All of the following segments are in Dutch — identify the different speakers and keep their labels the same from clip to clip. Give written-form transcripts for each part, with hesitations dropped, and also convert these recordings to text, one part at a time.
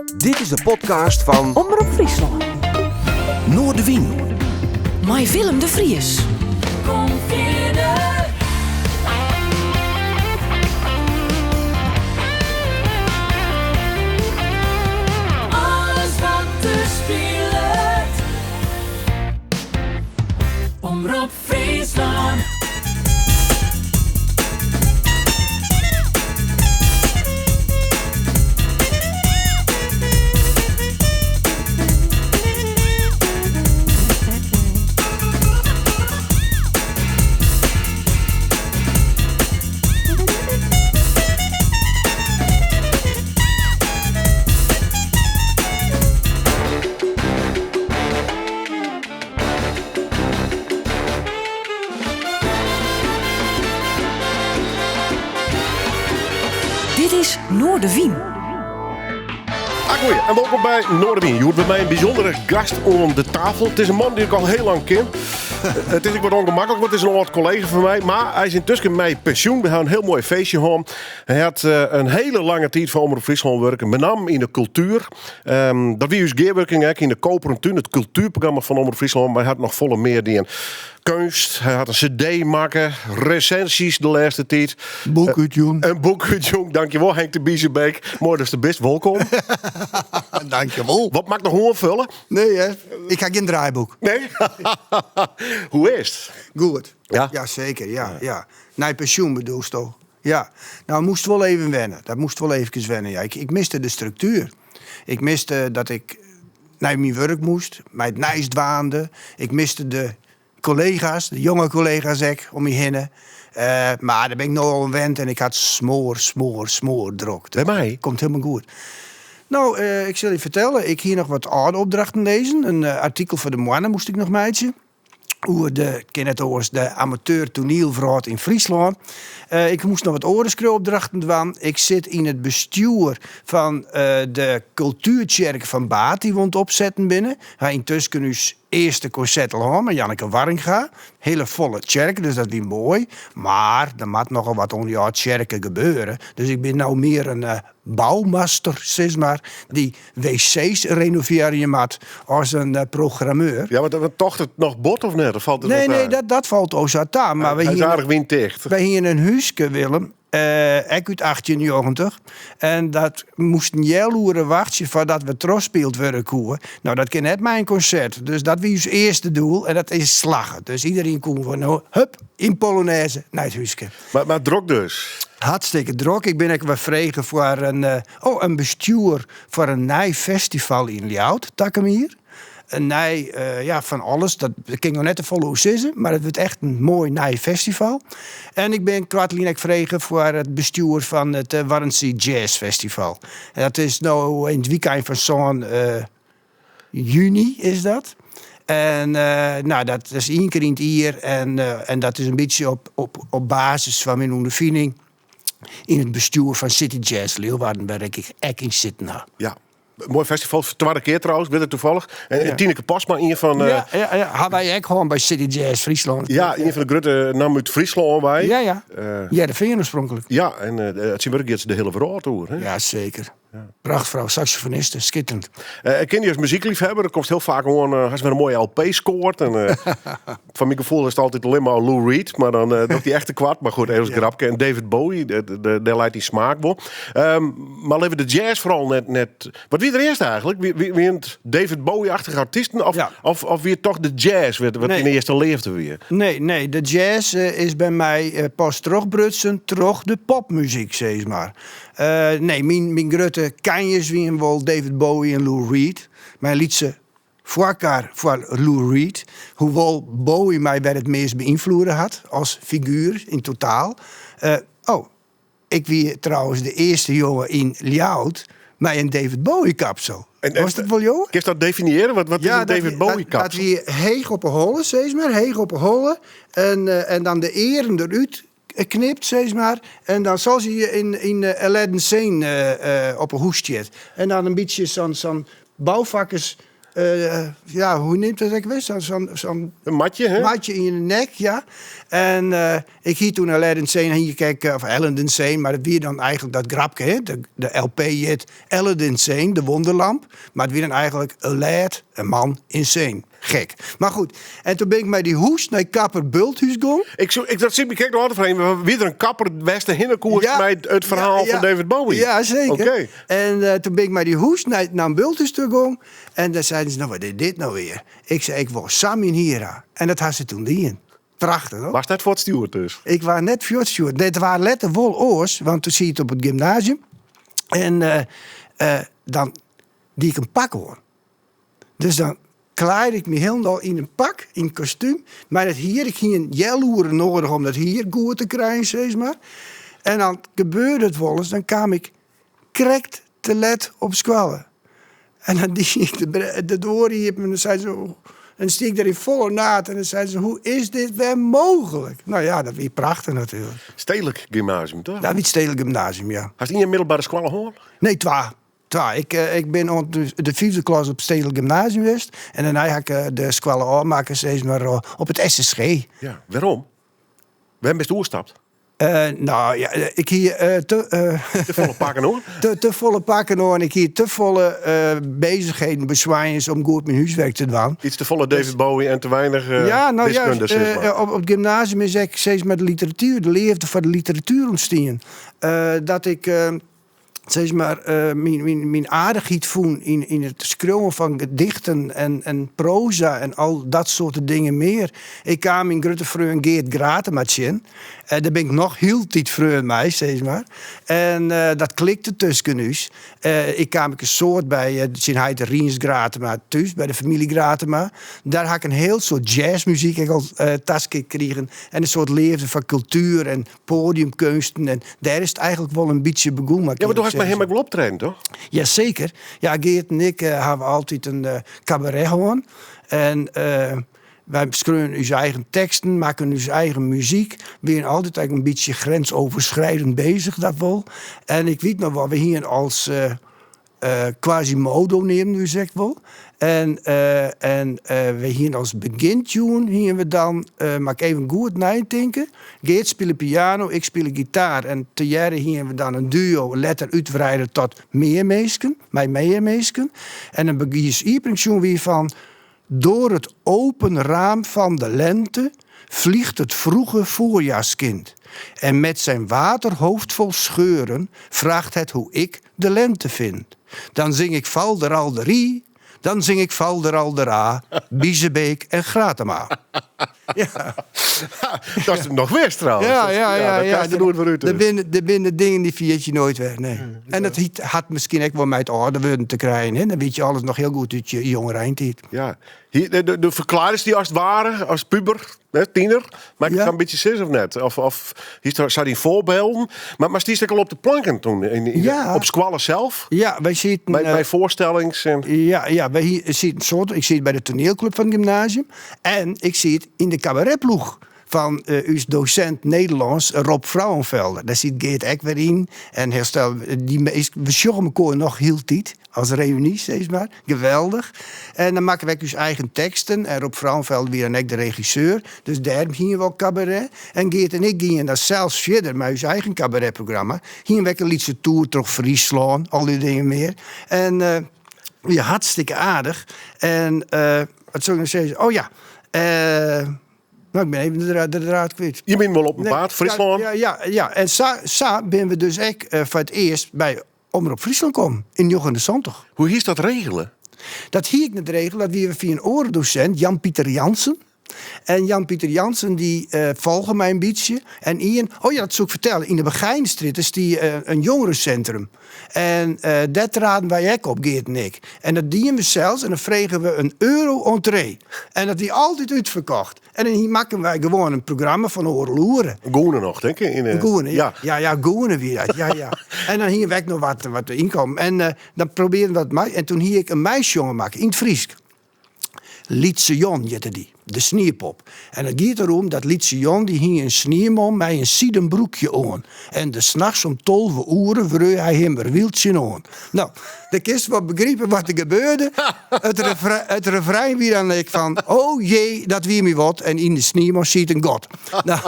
Speaker 1: Dit is de podcast van
Speaker 2: Omroep Friesland.
Speaker 1: Noordewien.
Speaker 2: Met Willem de Vries.
Speaker 3: Kom verder. Alles wat er speelt. Omroep Friesland.
Speaker 2: Dit is Noordewien.
Speaker 4: Goeie, en welkom bij Noordewien. Je hoort bij mij een bijzondere gast om de tafel. Het is een man die ik al heel lang ken. Het is ook wat ongemakkelijk, want het is een oud collega van mij. Maar hij is intussen met pensioen. We gaan een heel mooi feestje gaan. Hij had een hele lange tijd voor Omroep Friesland werken. Met name in de cultuur. Dat wie dus geerwerking in de Koperen Tuin. Het cultuurprogramma van Omroep Friesland. Maar hij had nog volle meer die kunst. Hij had een cd maken. Recensies de laatste tijd.
Speaker 5: Boekhoedjong.
Speaker 4: Een boekhoedjong. Dankjewel Henk de Biezenbeek. Mooi, dat is de best. Welkom.
Speaker 5: Dankjewel.
Speaker 4: Wat mag ik nog gewoon vullen?
Speaker 5: Nee, hè? Ik ga geen draaiboek.
Speaker 4: Nee? Hoe is het?
Speaker 5: Goed.
Speaker 4: Ja?
Speaker 5: Ja, zeker. Ja. Nee, pensioen bedoel je toch? Ja. Nou, moest wel even wennen. Dat moest wel even wennen. Ja. Ik miste de structuur. Ik miste dat ik naar mijn werk moest. Mij het nijs dwaande. Ik miste de collega's, de jonge collega's om me heen. Maar daar ben ik nogal aan gewend en ik had smoor druk.
Speaker 4: Bij mij?
Speaker 5: Komt helemaal goed. Nou, ik zal je vertellen. Ik hier nog wat oude opdrachten lezen. Een artikel voor de Moanne moest ik nog meidje. Hoe de amateur toneelvrouw in Friesland. Ik moest nog wat orenskreeuwopdrachten doen. Ik zit in het bestuur van de cultuurkerk van Baat. Die woont opzetten binnen. Hij intussen nu eerste concert al met Janneke Warringa. Hele volle kerk, dus dat is mooi. Maar er moet nogal wat onder die kerken gebeuren. Dus ik ben nou meer een bouwmaster, zeg maar. Die wc's renoveren moet als een programmeur.
Speaker 4: Ja, maar dat tocht het nog bot of net? Of valt het
Speaker 5: Nee, dat valt ook zo aan. Maar
Speaker 4: hij is aardig winddicht.
Speaker 5: wij hier een huisje, Willem. Ik uit 1890. En dat moest een jaloeren wachten voordat we terugspeeld werden koeren. Nou, dat kan net mijn concert. Dus dat was ons eerste doel. En dat is slagen. Dus iedereen kon van hup, in Polonaise naar het huisje.
Speaker 4: Maar druk dus.
Speaker 5: Hartstikke druk. Ik ben ook wel vregen voor een bestuur voor een nieuw festival in Ljout. Takken hier. Nee, van alles. Dat ging nog net te volle hoe zitten, maar het wordt echt een mooi nieuw festival. En ik ben kwartelijk vregen voor het bestuur van het Warrense Jazz Festival. En dat is nou in het weekend van zo'n juni is dat. En dat is 1 keer in het jaar. En dat is een beetje op basis van mijn ondervinding in het bestuur van City Jazz Leeuwarden, waar ik echt in zit.
Speaker 4: Ja. Mooi festival, tweede keer trouwens, weer toevallig. En Tineke Pasma, een van...
Speaker 5: Ja. Hadden wij ook gewoon bij City Jazz Friesland.
Speaker 4: Ja, een van de grote nam uit Friesland wij.
Speaker 5: Ja. De Veen oorspronkelijk.
Speaker 4: Ja, en het zien we de hele wereld door. Hè?
Speaker 5: Ja, zeker. Ja. Prachtvrouw, saxofoniste, schitterend.
Speaker 4: Ik ken die als muziekliefhebber. Er komt heel vaak gewoon, als weer een mooie LP scoort. En, van mijn gevoel is het altijd alleen maar Lou Reed. Maar dan doet die echte kwart. Maar goed, even grapje. En David Bowie, daar leidt die smaak wel. Maar leven de jazz vooral net... Wat wie er eerst eigenlijk? Wie een David Bowie-achtige artiesten? Of wie toch de jazz wat in de eerste leefde weer?
Speaker 5: Nee. De jazz is bij mij pas terugbrutsen, terug de popmuziek, zeg maar. Mijn grote kanjes wie wel David Bowie en Lou Reed. Mijn liedje voor Lou Reed. Hoewel Bowie mij bij het meest beïnvloeden had als figuur in totaal. Ik wie trouwens de eerste jongen in Ljout met een David Bowie kapsel. Was dat wel, joh?
Speaker 4: Kun je dat definiëren? Wat is een David Bowie kapsel?
Speaker 5: Dat wie heeg op een holle, zeg maar. Heeg op een holle. En dan de eren eruit knipt, zeg maar. En dan zoals je in Aladdin Sane op een hoestje. En dan een beetje zo'n bouwvakkers hoe neemt dat ik wist? Zo'n
Speaker 4: Een matje, hè?
Speaker 5: maatje in je nek, ja. En ik hier toen Aladdin Sane, hier kijken, of Aladdin Sane, maar het weer dan eigenlijk dat grapje, hè? De LP heet Aladdin Sane, de wonderlamp. Maar het weer dan eigenlijk Aladdin, een man insane. Gek. Maar goed, en toen ben ik met die hoes naar kapper Bulthuis gegaan.
Speaker 4: Dat zie ik nog altijd van. Wie er een kapper Westen Hinnekoers bij het verhaal van David Bowie.
Speaker 5: Ja, zeker.
Speaker 4: Oké.
Speaker 5: En toen ben ik met die hoes naar een Bulthuis toe gegaan. En daar zeiden ze, nou wat is dit nou weer? Ik zei, ik word Sam in Hira. En dat had ze toen dien. Prachtig, hoor.
Speaker 4: Was dat voor het stuurt dus?
Speaker 5: Ik was net voor het stuurt. Het waren letterlijk wel oors, want toen zie je het op het gymnasium. En dan die ik een pak hoor. Dus dan kleed ik me helemaal in een pak, in een kostuum. Maar ik ging een jaloeren nodig om dat hier goed te krijgen, zeg maar. En dan gebeurde het wel eens, dan kwam ik correct te let op squallen. En dan die ik de door hier en dan zei ze, en stiek ik daar in volle naad en dan zei ze, hoe is dit weer mogelijk? Nou ja, dat was prachtig natuurlijk.
Speaker 4: Stedelijk gymnasium, toch?
Speaker 5: Dat was het Stedelijk Gymnasium, ja.
Speaker 4: Had je in je middelbare squallen gehoord?
Speaker 5: Nee, twa. Ik ben de 5e klas op Stedelijk Gymnasium geweest. En daarna heb ik de squallen aanmaken steeds maar op het SSG.
Speaker 4: Ja, waarom? We hebben best oerstapt.
Speaker 5: Nou ja, ik hier
Speaker 4: De volle pakken hoor.
Speaker 5: te volle pakken hoor. En ik hier te volle bezigheden bezwaaien om goed mijn huiswerk te doen.
Speaker 4: Iets te volle David Bowie en te weinig wiskunde. zeg maar.
Speaker 5: Op het gymnasium is ik steeds met de literatuur, de leefde van de literatuur ontstaan. Dat ik zeg maar, mijn aardigheid voel in het schreeuwen van gedichten en proza en al dat soort dingen meer. Ik kwam in grote vriend Geert Gratematje. Daar ben ik nog heel tijd vriend mee, zeg maar. En dat klikte tussen ons. Ik kwam een soort bij de Riens Gratema thuis, bij de familie Gratema. Daar had ik een heel soort jazzmuziek al tasje gekregen. En een soort leven van cultuur en podiumkunsten. En daar is het eigenlijk wel een beetje begonnen.
Speaker 4: Ja, maar toch had bij hem ook wel optreden, toch?
Speaker 5: Jazeker. Ja, Geert en ik hebben altijd een cabaret gewoon. En wij schrijven onze eigen teksten, maken onze eigen muziek. We zijn altijd eigenlijk een beetje grensoverschrijdend bezig, dat wel. En ik weet nog wel, we hier als Quasimodo nemen, u zegt wel. En we hier als begintune hier we dan, maak even goed nadenken. Geert speelt piano, ik speel gitaar. En te jaren hier we dan een duo, letter uitbreiden tot meer meesken, mij meer meesken. En dan begin je weer van, door het open raam van de lente vliegt het vroege voorjaarskind. En met zijn waterhoofd vol scheuren vraagt het hoe ik de lente vind. Dan zing ik Valderalderie, dan zing ik Valderaldera, Biezebeek en Gratema. Ja.
Speaker 4: Dat is nog weer trouwens.
Speaker 5: Ja.
Speaker 4: Dat kan je nooit weer uit.
Speaker 5: Er binnen dingen die viert je nooit weg, nee. En dat had misschien ook wel met het ouder worden te krijgen. Hè? Dan weet je alles nog heel goed uit je jonge eindtijd.
Speaker 4: Ja. Hier, de verklaarders die als het ware, als puber, tiener, maak je het een beetje zin of net? Of hier staat die voorbeelden. Maar stiest ik al op de planken toen? Op squallen zelf?
Speaker 5: Ja, wij zitten...
Speaker 4: Bij voorstellings?
Speaker 5: Ja, wij zitten soort. Ik zit bij de toneelclub van het gymnasium. En ik zit in de cabaretploeg van uw docent Nederlands, Rob Vrouwenvelder. Daar zit Geert ook weer in. En we sjoggen elkaar nog heel tijd. Als reunie, steeds maar. Geweldig. En dan maken wij dus eigen teksten. En Rob Vrouwenvelder weer en ik de regisseur. Dus daar gingen we wel cabaret. En Geert en ik gingen daar zelfs verder met ons eigen cabaretprogramma. Gingen we een liedje tour, toch Friesland, al die dingen meer. En ja, hartstikke aardig. En wat zou ik nou zeggen? Oh ja, nou, ik ben even de draad kwijt.
Speaker 4: Je bent wel op een paard, Friesland.
Speaker 5: Ja. En zo ben we dus ook voor het eerst bij Omroep Friesland komen. In 1970.
Speaker 4: Hoe is dat regelen?
Speaker 5: Dat hier ik net regelen. Dat we via een orendocent, Jan-Pieter Jansen. En Jan-Pieter Jansen die volgen mij een beetje. En Ian, dat zou ik vertellen. In de Begijnenstraat is die een jongerencentrum. En daar traden wij ook op, Geert en ik. En dat dienen we zelfs. En dan vregen we €1 entree. En dat die altijd uitverkocht. En dan maken wij gewoon een programma van oorloeren.
Speaker 4: Goenen nog, denk ik.
Speaker 5: Goenen, ja, Goenen weer. Ja. En dan hier werd nog wat inkomen. En dan probeerden we dat. En toen hier ik een meisjongen maken in het Fries. Lietse Jon heette die, de sneeuwpop. En het gaat erom dat Lietse Jon die hing een sneeuwman met een sieden broekje aan. En de 's nachts om 12 uur wreef hij hem er wieltje aan. Nou, de kist wat begrepen wat er gebeurde. Het refrein wie dan ik van, oh jee, dat wie me wat. En in de sneeuwman ziet een god. Nou,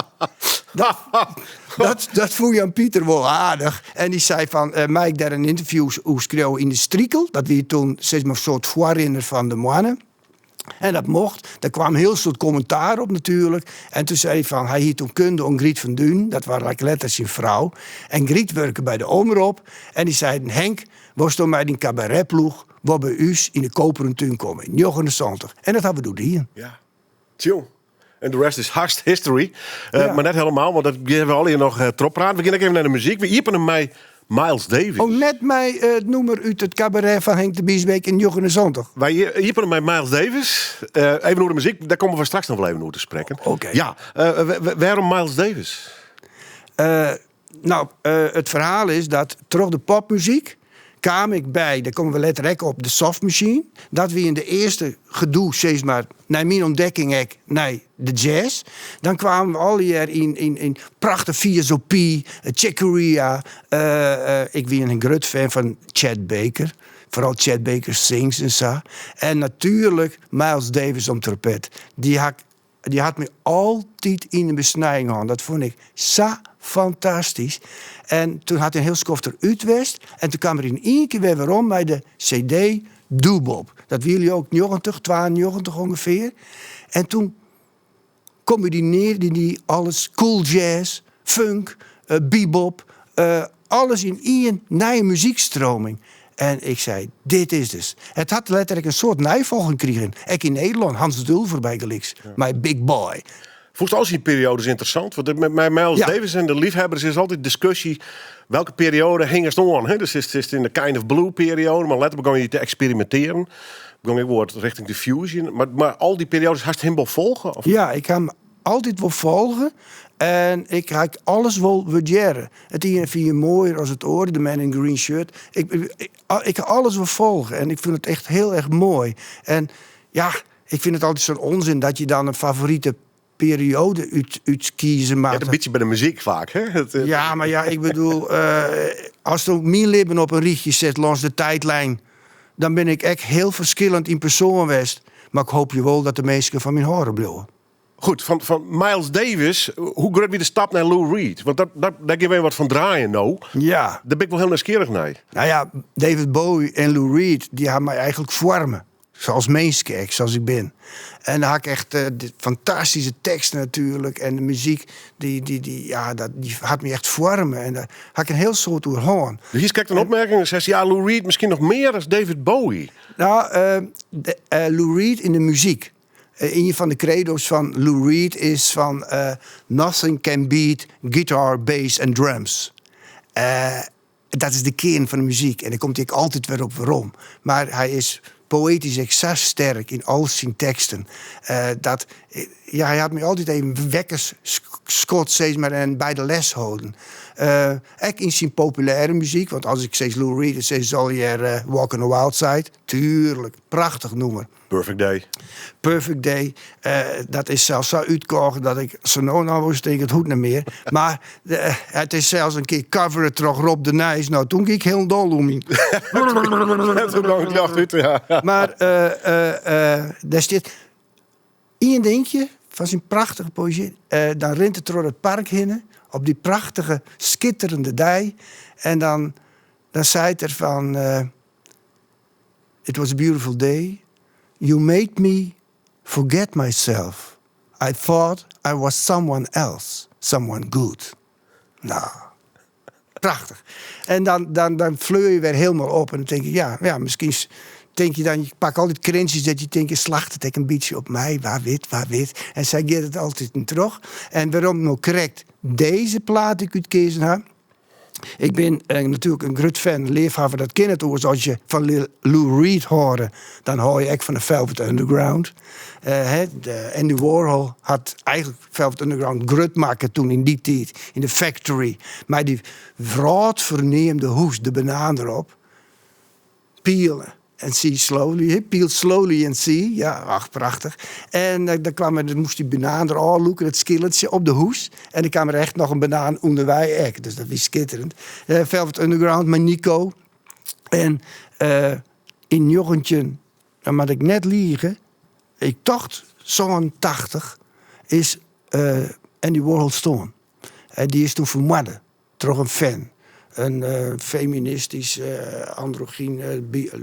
Speaker 5: dat vond Jan Pieter wel aardig. En die zei van, mij ik daar een interview schreeuw in de Striekel. Dat wie toen zeg maar, een soort voorrinner van de mannen. En dat mocht. Daar kwam heel soort commentaar op natuurlijk. En toen zei hij van, hij hier toen kunde om Griet van Duin. Dat was letters zijn vrouw. En Griet werkte bij de omroep. En die zeiden, Henk, was toen bij die cabaretploeg, waar bij u in de koperen tuin komen. In 79. En dat hebben we doen hier.
Speaker 4: Ja. Tjong. En de rest is haast history.
Speaker 5: Ja.
Speaker 4: Maar net helemaal, want dat hebben we al hier nog trop praten. We gaan even naar de muziek. We iepen hem mij Miles Davis.
Speaker 5: Oh, net mij het nummer uit het cabaret van Henk de Biesbeek in 79.
Speaker 4: Wij iepen hem mij Miles Davis. Even over de muziek, daar komen we straks nog wel even over te spreken.
Speaker 5: Oké.
Speaker 4: Ja, waarom Miles Davis?
Speaker 5: Het verhaal is dat terug de popmuziek kwam ik bij, daar komen we letterlijk op, de softmachine. Dat we in de eerste gedoe, zeg maar, naar mijn ontdekking, naar de jazz. Dan kwamen we al hier in prachtige filosofie, Chick Corea. Ik ben een groot fan van Chet Baker. Vooral Chet Baker sings en zo. En natuurlijk Miles Davis om trompet. Die had me altijd in de besnijing gehad. Dat vond ik zo fantastisch. En toen had hij een heel skofter Utrecht. En toen kwam er in één keer weer om bij de CD Doobop. Dat wil je ook 92 ongeveer. En toen combineerde die alles, cool jazz, funk, bebop, alles in één nieuwe muziekstroming. En ik zei, dit is dus. Het had letterlijk een soort nijvolging gekregen. Ik in Nederland, Hans Dulver bij Gelix. My big boy.
Speaker 4: Volgens al die periodes interessant. Want met Miles Davis en de liefhebbers is altijd discussie. Welke periode hing het aan? Hè? Dus is het in de kind of blue periode. Maar letterlijk begon je te experimenteren. Begon ik woord richting de fusion. Maar al die periodes had je hem wel volgen? Of?
Speaker 5: Ja, ik ga hem altijd wel volgen. En ik ga alles wel waarderen. Het ene vind je mooier als het oor, de man in green shirt. Ik ga alles wel volgen. En ik vind het echt heel erg mooi. En ja, ik vind het altijd zo'n onzin dat je dan een favoriete periode uitkiezen maakt.
Speaker 4: Ja, een beetje bij de muziek vaak, hè?
Speaker 5: Ja, maar ja, ik bedoel, als er mijn lippen op een rietje zet langs de tijdlijn, dan ben ik echt heel verschillend in persoon geweest. Maar ik hoop je wel dat de meesten van mijn horen blijven.
Speaker 4: Goed, van Miles Davis, hoe groot weer de stap naar Lou Reed? Want daar gaan we wat van draaien nou.
Speaker 5: Ja.
Speaker 4: Daar ben ik wel heel nieuwsgierig naar.
Speaker 5: Nou ja, David Bowie en Lou Reed, die hebben mij eigenlijk vormen. Zoals mens, zoals ik ben. En dan had ik echt de fantastische teksten natuurlijk. En de muziek, die had me echt vormen. En daar had ik een heel soort doorhoorn.
Speaker 4: Dus hier kijkt een opmerking en zegt, ja, Lou Reed misschien nog meer dan David Bowie.
Speaker 5: Nou, Lou Reed in de muziek. Een van de credo's van Lou Reed is van nothing can beat guitar, bass en drums. Dat is de kern van de muziek. En daar komt hij altijd weer op waarom. Maar hij is poëtisch exact sterk in al zijn teksten. Hij had me altijd even wekkerskot steeds maar en bij de les houden. Ook in zijn populaire muziek. Want als ik steeds Lou Reed zeg, zal je Walk on the Wild Side. Tuurlijk, prachtig nummer.
Speaker 4: Perfect Day.
Speaker 5: Perfect Day. Dat is zelfs zo uitgekocht dat ik zo nou was tegen het hoed niet meer. Maar het is zelfs een keer coveren terug Rob de Nijs. Nou, toen ging ik heel dol om hem. Maar daar zit één dingetje van zijn prachtige poëzie. Dan rent het door het park heen op die prachtige, schitterende dij. En dan zei het er van... It was a beautiful day. You made me forget myself. I thought I was someone else. Someone good. Nou, prachtig. En dan fleur je weer helemaal op. En dan denk je, ja, misschien denk je dan... Je pakt altijd krentjes dat je denkt... Je slacht het een beetje op mij. Waar wit. En zij geeft het altijd in terug. En waarom nou correct deze plaat ik uitkiezen heb... Ik ben natuurlijk een groot fan, liefhebber, dat ken het ook. Als je van Lou Reed hoort, dan hoor je echt van de Velvet Underground. Andy Warhol had eigenlijk Velvet Underground groot maken toen in die tijd, in de Factory. Maar die vrood verneemde hoes, de banaan erop, pielen, and see slowly. Peel slowly and see. Ja, ach, prachtig. En dan moest die banaan er al loeken, het skilletje op de hoes. En dan kwam er echt nog een banaan onder wij. Dus dat was schitterend. Velvet Underground met Nico. En in jochentje, dan moet ik net liegen. Ik dacht, zo'n 80 is Andy Warhol Stone. Die is toen vermoord. Toch een fan. Een feministisch, androgyn,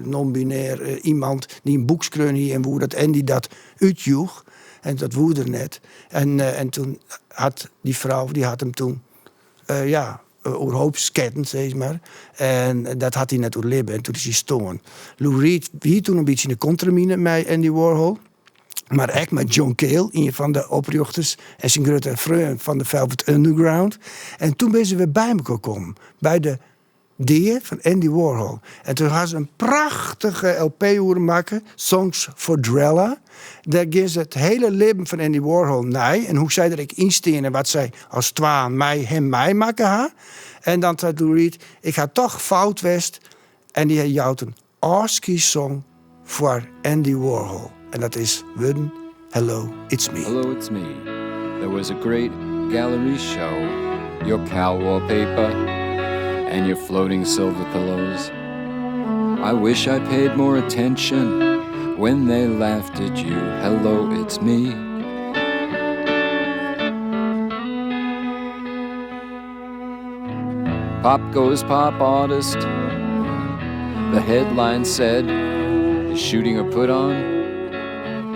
Speaker 5: non-binair iemand die een boek schreef en hoe dat Andy dat uitjoeg. En dat woedde net. En toen had die vrouw, die had hem toen, oorhoopsketten, zeg maar. En dat had hij net doorleven. En toen is hij stoorn. Lou Reed, wie toen een beetje in de contramine met Andy Warhol. Maar echt met John Cale, een van de oprichters. En zijn grote vriend van de Velvet Underground. En toen ben ze weer bij elkaar gekomen. Bij de D van Andy Warhol. En toen gaan ze een prachtige LP horen maken. Songs for Drella. Daar ging ze het hele leven van Andy Warhol naar. En hoe zij er ik instenen wat zij als twaan mij maken ha. En dan zei Lou Reed, ik ga toch fout west. En die jouwt een ASCII song voor Andy Warhol. En dat is Wooden, Hello, It's Me.
Speaker 6: Hello, it's me. There was a great gallery show. Your cow wallpaper and your floating silver pillows. I wish I paid more attention when they laughed at you. Hello, it's me. Pop goes pop artist. The headline said, is shooting a put on?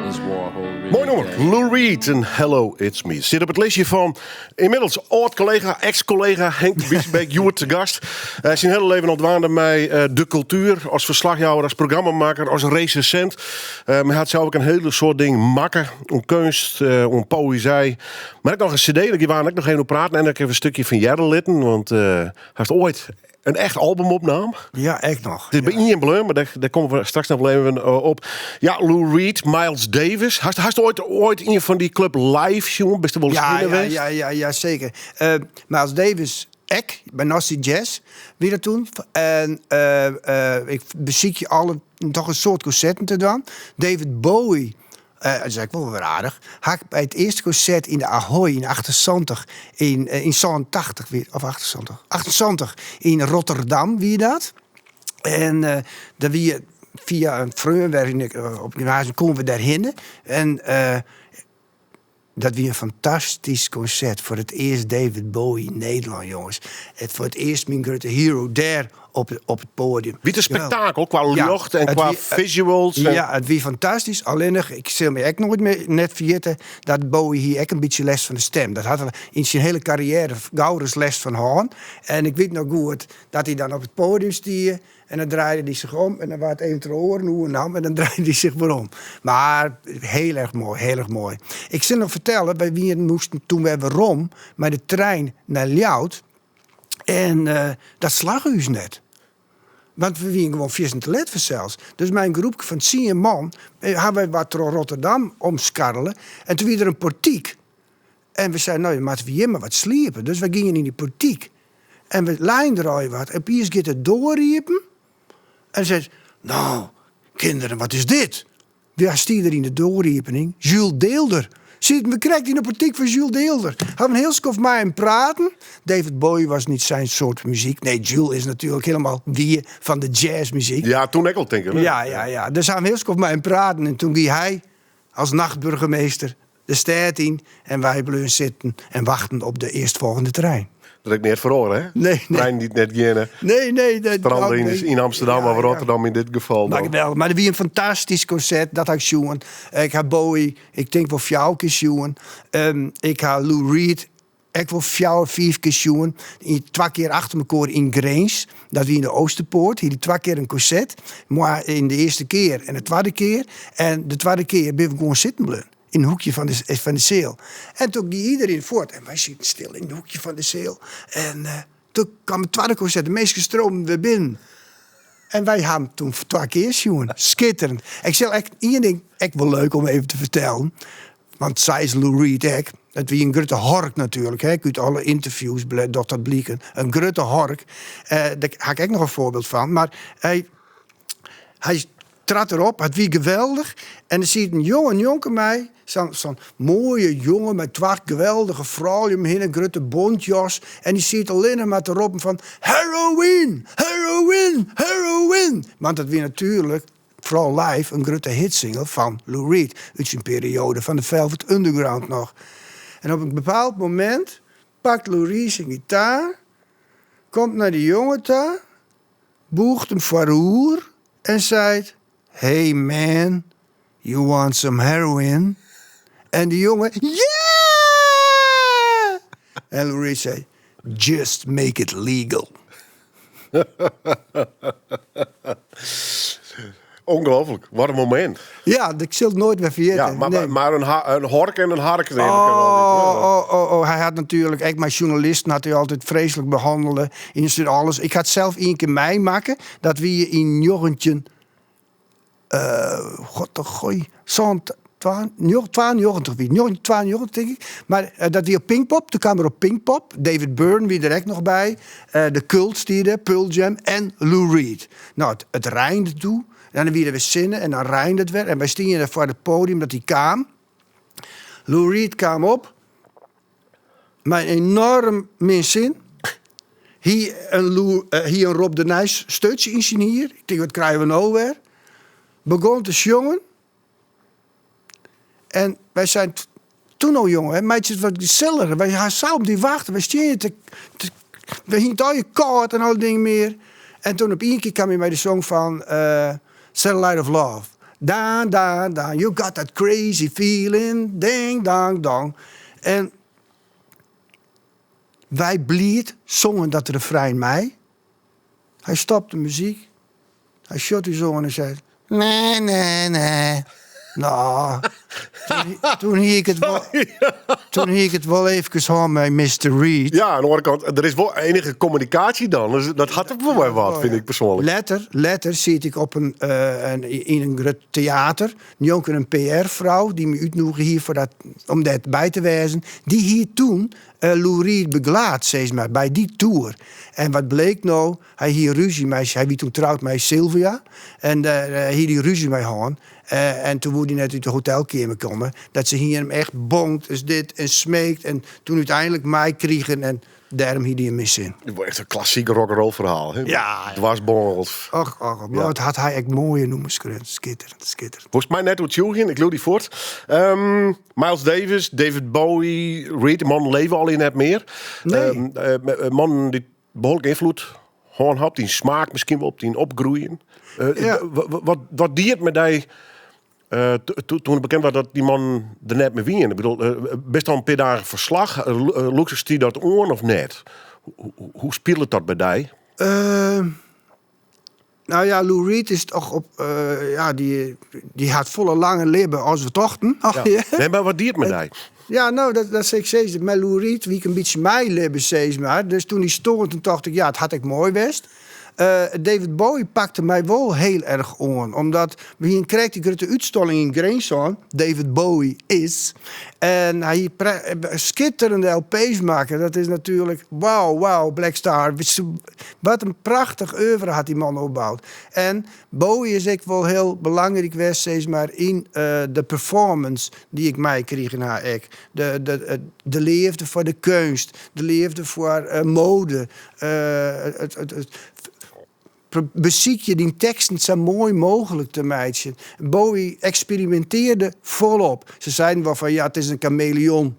Speaker 6: Is Warhol really
Speaker 4: Mooi nummer.
Speaker 6: dead?
Speaker 4: Lou Reed en Hello, It's Me. Zit op het lijstje van inmiddels oud-collega, ex-collega Henk de Biesbeek, Joert te gast. Hij is zijn hele leven ontwaarde met de cultuur, als verslagjouwer, als programmamaker, als recensent. Hij had zelf ook een hele soort ding maken, om kunst, om poëzie. Maar ik nog een cd, die waren ik nog even op praten en ik heb een stukje van Jerry litten, want hij heeft ooit een echt album opname.
Speaker 5: Ja, echt nog.
Speaker 4: Het is bij Ian Blum, maar daar komen we straks nog wel even op. Ja, Lou Reed, Miles Davis. Hast je ooit een van die club live, jongen? Best wel eens geweest?
Speaker 5: Ja, zeker. Miles Davis, bij Nasty Jazz, wie dat toen. En ik beziek je alle toch een soort concerten te doen. David Bowie. Dat is eigenlijk wel weer aardig. Had ik bij het eerste concert in de Ahoy in 78, in 87 weer, of 78 in Rotterdam, wie dat. En dan wie via een vriend op gymnasium komen we daarheen. En dat was een fantastisch concert. Voor het eerst David Bowie in Nederland, jongens. Voor het eerst mijn grote hero daar op het podium.
Speaker 4: Wie een spektakel, qua lucht en qua visuals.
Speaker 5: Ja, het was fantastisch. Alleen ik zal me ook nooit meer net vergeten dat Bowie hier ook een beetje les van de stem. Dat had hij in zijn hele carrière gauw les van gehad. En ik weet nog goed dat hij dan op het podium stier. En dan draaide hij zich om en dan was het even te horen hoe een nam en dan draaide hij zich weer om. Maar heel erg mooi, heel erg mooi. Ik zal nog vertellen, bij wie moesten toen we weer om met de trein naar Ljout. En dat slag u net. Want we waren gewoon 4 te let voor zelfs. Dus mijn groepje van 10 man hebben we wat door Rotterdam omskarrelen. En toen was er een portiek. En we zeiden, nou, je moet hier maar wat sliepen. Dus we gingen in die portiek. En we lijnden er al wat. En Piers gaat het doorriepen. En zei, nou, kinderen, wat is dit? Wie stier er in de doorriepening? Jules Deelder. Ziet, we krijgen in de portiek van Jules Deelder. Hebben een heel skof met hem praten. David Bowie was niet zijn soort muziek. Nee, Jules is natuurlijk helemaal die van de jazzmuziek.
Speaker 4: Ja, toen ik al denken.
Speaker 5: Ja. Dus hebben we heel skof met hem praten. En toen ging hij als nachtburgemeester de stad in. En wij bleven zitten en wachten op de eerstvolgende trein.
Speaker 4: Dat ik net verhoren, hè?
Speaker 5: Nee.
Speaker 4: Trein niet net geen.
Speaker 5: Nee.
Speaker 4: Stranden in Amsterdam, maar Rotterdam in dit geval.
Speaker 5: Maar wel. Maar er was een fantastisch concert, dat had ik jongen. Ik heb Bowie, ik denk wel 4 keer jongen. Ik heb Lou Reed, ik wil 4 keer jongen. 2 keer achter elkaar in Grains. Dat was in de Oosterpoort. Hier 2 keer een concert. Maar in de eerste keer en de tweede keer. En de tweede keer ben ik gewoon zitten blijven. In een hoekje van de zeel. En toen ging iedereen voort. En wij zitten stil in het hoekje van de zeel. En toen kwam het tweede concert. De meeste stroomden weer binnen. En wij hebben toen 2 keer jongen. Schitterend. Ik zeg echt één ding. Echt wel leuk om even te vertellen. Want zij is Lou Reed ook. Het was een grote hork natuurlijk. Hè. Uit alle interviews dat blijken. Een grote hork. Daar heb ik ook nog een voorbeeld van. Maar hij trad erop, het wie geweldig. En er ziet een jongen mij, zo'n mooie jongen met 2 geweldige vrouwen in een grote bontjas. En die ziet alleen maar te roepen van heroin, heroin, heroin. Want dat weer natuurlijk, vooral live, een grote hitsingle van Lou Reed. Uit zijn periode van de Velvet Underground nog. En op een bepaald moment pakt Lou Reed zijn gitaar, komt naar die jongen toe, boegt hem vooroer en zei: "Hey man, you want some heroin?" En die jongen, yeah! En Lou Reed zei: "Just make it legal."
Speaker 4: Ongelooflijk, wat een moment.
Speaker 5: Ja, ik zal het nooit meer vergeten.
Speaker 4: Ja, maar,
Speaker 5: Nee.
Speaker 4: maar een hork en een hark.
Speaker 5: Hij had natuurlijk, ik mijn journalisten had hij altijd vreselijk behandelen. In alles. Ik had zelf 1 keer meemaken dat we in Jorrentje, god toch gooi, zo'n 92 denk ik. Maar dat die op Pinkpop, toen kwam er op Pinkpop, David Byrne wie er ook nog bij, de Cults die er, Pearl Jam en Lou Reed. Nou, het reinde toe. En dan weer zinnen en dan reinde het weer. En wij stonden er voor het podium dat hij kwam. Lou Reed kwam op. Met een enorm minzin. Hier een Rob de Nijs steutje in hier. Ik denk, wat krijgen we nou weer? Begon te jongen. En wij zijn toen al jongen, hè, meidjes wat gezelliger. Wij zouden op die wachten. Wij stonden we gingen al je koud en al dingen meer. En toen op 1 keer kwam hij bij de song van Satellite of Love. Daan, daan, daan. You got that crazy feeling. Ding, dang, dong. En wij blied zongen dat refrein mij. Hij stopte de muziek. Hij shot die zongen en zei: nee, nee, nee. Nou, toen hiek ik het wel even aan met Mr. Reed.
Speaker 4: Ja, aan de andere kant, er is wel enige communicatie dan. Dus dat had er wel wel wat, vind ik persoonlijk.
Speaker 5: Later zit ik op in een groot theater. Een PR-vrouw die me uitnodigde hier om dat bij te wijzen. Die hier toen Lou Reed beglaat, steeds maar, bij die tour. En wat bleek nou? Hij hier ruzie mee. Hij wie toen trouwd met Sylvia. En hier die ruzie mee gaan. En toen wilde hij net uit de hotelkamer komen. Dat ze hier hem echt bonkt, is dit en smeekt. En toen uiteindelijk mij kregen en daarom hier die een mis in.
Speaker 4: Het wordt echt een klassiek rock'n'roll verhaal. Hè?
Speaker 5: Ja.
Speaker 4: Dwarsbongels.
Speaker 5: Och, maar het had hij echt mooie noemers kunnen. Skitterend.
Speaker 4: Volgens mij net wat Tjugin, ik loop die voort. Miles Davis, David Bowie, Reed, man leven al in het meer.
Speaker 5: Nee.
Speaker 4: Man die behoorlijk invloed gewoon had, die smaak misschien wel op, die opgroeien.
Speaker 5: Ja.
Speaker 4: Wat dierт met die toen het bekend was dat die man er net mee wien. Ik bedoel, best al een paar dagen verslag. Luxe die dat oor of net? Hoe speelt dat bij die?
Speaker 5: Nou ja, Lou Reed is toch op... die had volle lange lippen als we tochten.
Speaker 4: Ja. Nee, maar wat dierт met die?
Speaker 5: Ja, nou, dat zeg ik steeds. Met Lou Reed, wie ik een beetje mij lippen steeds maar. Dus toen hij stond, toen dacht ik, ja, het had ik mooi best. David Bowie pakte mij wel heel erg aan. Omdat we hier kreeg die grote uitstalling in Greenson. David Bowie is. En hij schitterende LP's maken. Dat is natuurlijk wauw, Black Star. Wat een prachtig oeuvre had die man opgebouwd. En Bowie is ook wel heel belangrijk geweest, steeds maar in de performance die ik mij kreeg in haar ek. De liefde voor de kunst, de liefde voor mode, beziek je die teksten zo mooi mogelijk te meiden. Bowie experimenteerde volop. Ze zeiden wel van, ja, het is een chameleon.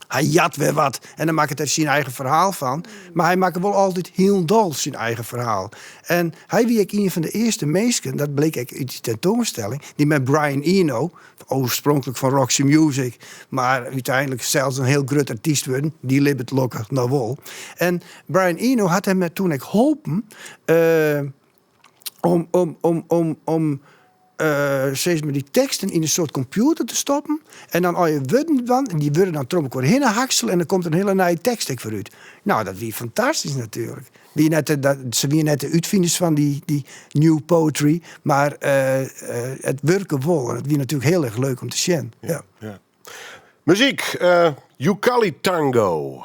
Speaker 5: Hij jat weer wat en dan maakt het er zijn eigen verhaal van. Maar hij maakte wel altijd heel dol zijn eigen verhaal. En hij wie ik een van de eerste mensen, dat bleek ik uit die tentoonstelling, die met Brian Eno, oorspronkelijk van Roxy Music, maar uiteindelijk zelfs een heel groot artiest worden, die liep het lokken naar wol. En Brian Eno had hem toen ik geholpen om steeds met die teksten in een soort computer te stoppen. En dan al je woorden dan, en die worden dan trommel voor heen hakselen en dan komt een hele nieuwe tekst vooruit. Nou, dat was fantastisch natuurlijk. Ze waren net de uitvinders van die new poetry, maar het werken wel. En het was natuurlijk heel erg leuk om te zien. Ja.
Speaker 4: Muziek, Ukulele Tango.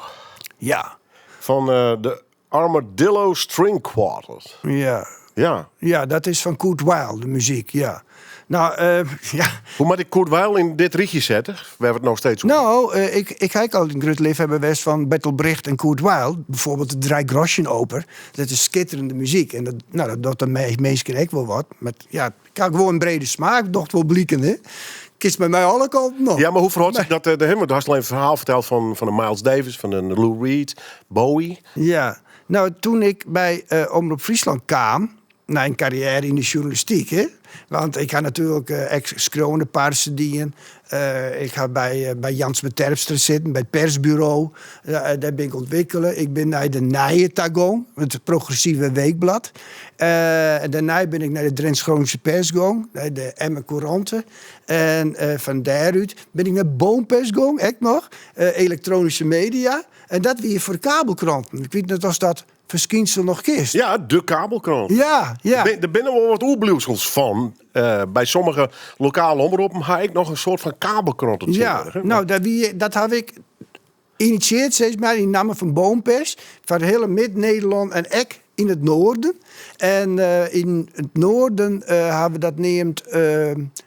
Speaker 5: Ja.
Speaker 4: Van de Armadillo String Quartet.
Speaker 5: Ja.
Speaker 4: Ja.
Speaker 5: Ja, dat is van Kurt Weill, de muziek, ja. Nou, ja.
Speaker 4: Hoe moet ik Kurt Weill in dit rietje zetten? We hebben het nog steeds over.
Speaker 5: Nou, ik kijk al een groot liefhebber best van Bertolt Brecht en Kurt Weill. Bijvoorbeeld de Drei Groschen oper. Dat is schitterende muziek. En dat doet de meesten ook wel wat. Maar ja, ik heb gewoon een brede smaak. Docht wel blikken, hè. Kist bij mij alle kanten nog.
Speaker 4: Ja, maar hoe verhoudt zich dat? Je had alleen een verhaal verteld van een Miles Davis, van een Lou Reed, Bowie.
Speaker 5: Ja, nou, toen ik bij Omroep Friesland kwam, na een carrière in de journalistiek, hè. Want ik ga natuurlijk ex-krone parsen. Ik ga bij Jans met Terpstra zitten, bij het persbureau. Daar ben ik ontwikkelen. Ik ben naar de Nije Tagong, het progressieve weekblad. En daarna ben ik naar de Drents Groningse Pers gegaan, naar de Emmen Couranten. En van daaruit ben ik naar Boompers gegaan, echt nog. Elektronische media. En dat weer voor kabelkranten. Ik weet niet of dat verschijnsel nog kist.
Speaker 4: Ja, de kabelkrant.
Speaker 5: Ja.
Speaker 4: Er binnen wel wat oerbliefsels van. Bij sommige lokale omroepen ga ik nog een soort van kabelkrant op zitten.
Speaker 5: Nou, dat heb ik initieerd, steeds maar in namen van Boompers. Van hele Mid-Nederland en ek in het noorden. En in het noorden hebben we dat neemt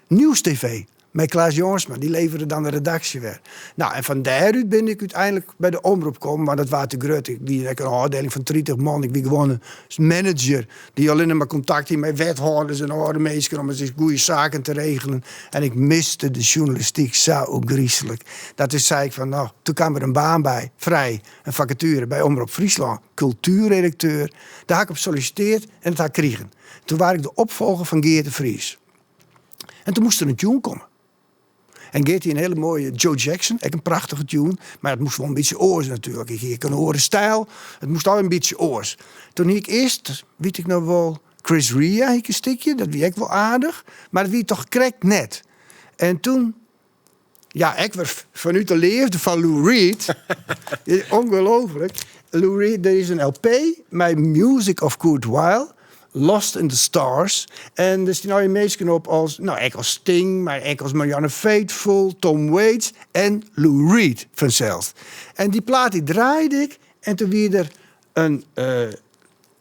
Speaker 5: Nieuws TV. Met Klaas Jonsma, die leverde dan de redactie weer. Nou, en van daaruit ben ik uiteindelijk bij de omroep gekomen, maar dat was te groot. Ik wie een afdeling van 30 man. Ik wie gewoon een manager die alleen maar contact heeft met wethouders en andere mensen om eens goede zaken te regelen. En ik miste de journalistiek zo griezelig. Dat is, zei ik van, nou, toen kwam er een baan bij, vrij, een vacature bij Omroep Friesland, cultuurredacteur. Daar heb ik op solliciteerd en dat heb ik gekregen. Toen was ik de opvolger van Geert de Vries. En toen moest er een tune komen. En Geert een hele mooie Joe Jackson, echt een prachtige tune. Maar het moest wel een beetje oors natuurlijk. Ik kan horen stijl. Het moest al een beetje oors. Toen ik eerst, weet ik nog wel, Chris Rea een stukje. Dat wie ik wel aardig. Maar dat wie toch krekt net. En toen, ja, ik werd vanuit de leefde van Lou Reed. Ongelooflijk. Lou Reed, er is een LP, My Music of Kurt Weill. Lost in the Stars. En er staan nou mensen op als, nou, ik als Sting, maar ik als Marianne Faithfull, Tom Waits en Lou Reed vanzelf. En die plaat die draaide ik en toen weer er een